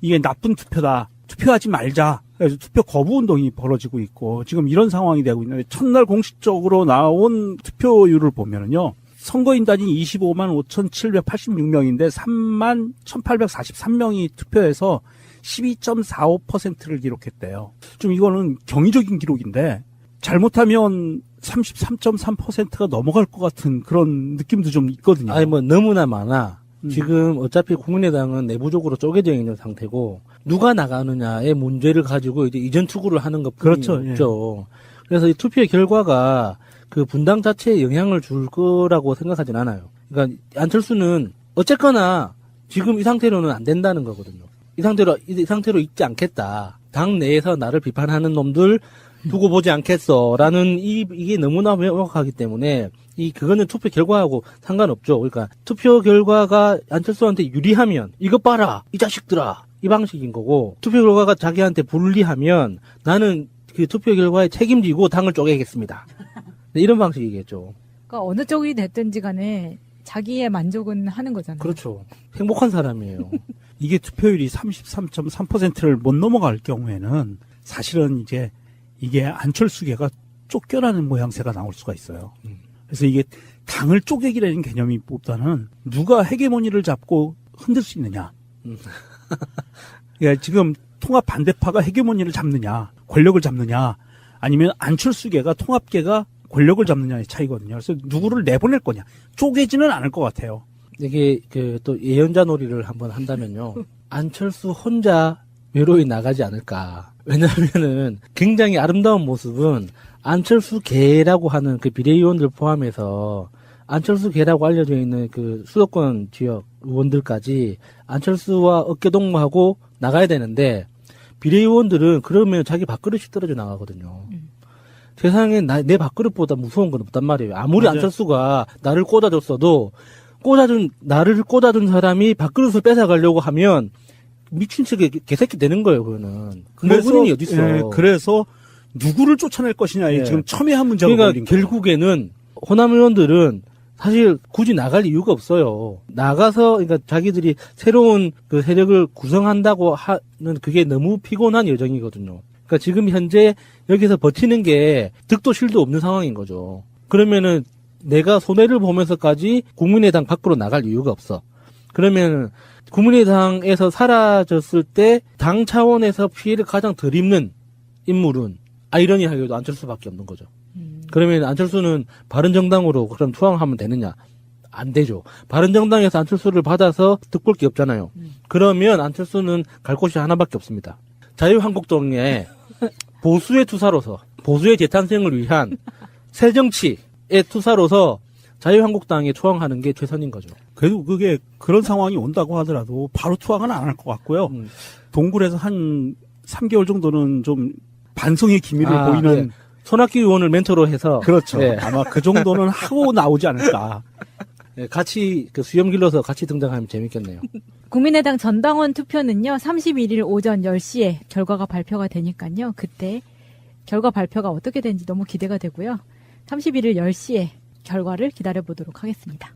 이게 나쁜 투표다, 투표하지 말자, 그래서 투표 거부 운동이 벌어지고 있고, 지금 이런 상황이 되고 있는데, 첫날 공식적으로 나온 투표율을 보면은요, 선거인단이 25만 5,786명인데 3만 1,843명이 투표해서 12.45%를 기록했대요. 좀 이거는 경이적인 기록인데, 잘못하면 33.3%가 넘어갈 것 같은 그런 느낌도 좀 있거든요. 아니, 뭐, 너무나 많아. 지금 어차피 국민의당은 내부적으로 쪼개져 있는 상태고, 누가 나가느냐의 문제를 가지고 이제 이전 투구를 하는 것 그렇죠. 뿐이죠. 예. 그래서 이 투표의 결과가 그 분당 자체에 영향을 줄 거라고 생각하진 않아요. 그러니까 안철수는 어쨌거나 지금 이 상태로는 안 된다는 거거든요. 이 상태로 있지 않겠다. 당 내에서 나를 비판하는 놈들 두고 보지 않겠어라는 이게 너무나 명확하기 때문에 그거는 투표 결과하고 상관없죠. 그러니까 투표 결과가 안철수한테 유리하면 이것 봐라 이 자식들아 이 방식인 거고, 투표 결과가 자기한테 불리하면 나는 그 투표 결과에 책임지고 당을 쪼개겠습니다. 이런 방식이겠죠. 그러니까 어느 쪽이 됐든지 간에 자기의 만족은 하는 거잖아요. 그렇죠. 행복한 사람이에요. 이게 투표율이 33.3%를 못 넘어갈 경우에는 사실은 이제 이게 안철수계가 쫓겨나는 모양새가 나올 수가 있어요. 그래서 이게 당을 쪼개기라는 개념보다는 누가 헤게모니를 잡고 흔들 수 있느냐. 그러니까 지금 통합 반대파가 헤게모니를 잡느냐, 권력을 잡느냐, 아니면 안철수계가 통합계가 권력을 잡느냐의 차이거든요. 그래서 누구를 내보낼 거냐. 쪼개지는 않을 것 같아요. 이게 또 예언자 놀이를 한번 한다면요. 안철수 혼자 외로이 나가지 않을까. 왜냐하면은 굉장히 아름다운 모습은 안철수 계라고 하는 그 비례의원들 포함해서 안철수 계라고 알려져 있는 그 수도권 지역 의원들까지 안철수와 어깨동무하고 나가야 되는데, 비례의원들은 그러면 자기 밥그릇이 떨어져 나가거든요. 세상에 내 밥그릇보다 무서운 건 없단 말이에요. 아무리 맞아요. 안철수가 나를 꽂아줬어도 나를 꽂아준 사람이 밥그릇을 뺏어가려고 하면 미친 척에 개새끼 되는 거예요. 그거는. 그래서 은인이 어디 있어? 예, 그래서 누구를 쫓아낼 것이냐에 예. 지금 첨예한 문제가 그러니까 걸린 거예요. 결국에는 호남 의원들은 사실 굳이 나갈 이유가 없어요. 나가서 그러니까 자기들이 새로운 그 세력을 구성한다고 하는 그게 너무 피곤한 여정이거든요. 그러니까 지금 현재 여기서 버티는 게 득도 실도 없는 상황인 거죠. 그러면은 내가 손해를 보면서까지 국민의당 밖으로 나갈 이유가 없어. 그러면 국민의당에서 사라졌을 때 당 차원에서 피해를 가장 덜 입는 인물은 아이러니하게도 안철수밖에 없는 거죠. 그러면 안철수는 바른정당으로 그럼 투항하면 되느냐? 안 되죠. 바른정당에서 안철수를 받아서 득볼 게 없잖아요. 그러면 안철수는 갈 곳이 하나밖에 없습니다. 자유한국당의 보수의 투사로서, 보수의 재탄생을 위한 새정치의 투사로서 자유한국당에 투항하는 게 최선인 거죠. 그래도 그게 그런 상황이 온다고 하더라도 바로 투항은 안 할 것 같고요. 동굴에서 한 3개월 정도는 좀 반성의 기미를 보이는. 네. 손학규 의원을 멘토로 해서. 그렇죠. 네. 아마 그 정도는 하고 나오지 않을까. 네, 같이 수염 길러서 같이 등장하면 재밌겠네요. 국민의당 전당원 투표는요, 31일 오전 10시에 결과가 발표가 되니까요. 그때 결과 발표가 어떻게 되는지 너무 기대가 되고요. 31일 10시에 결과를 기다려보도록 하겠습니다.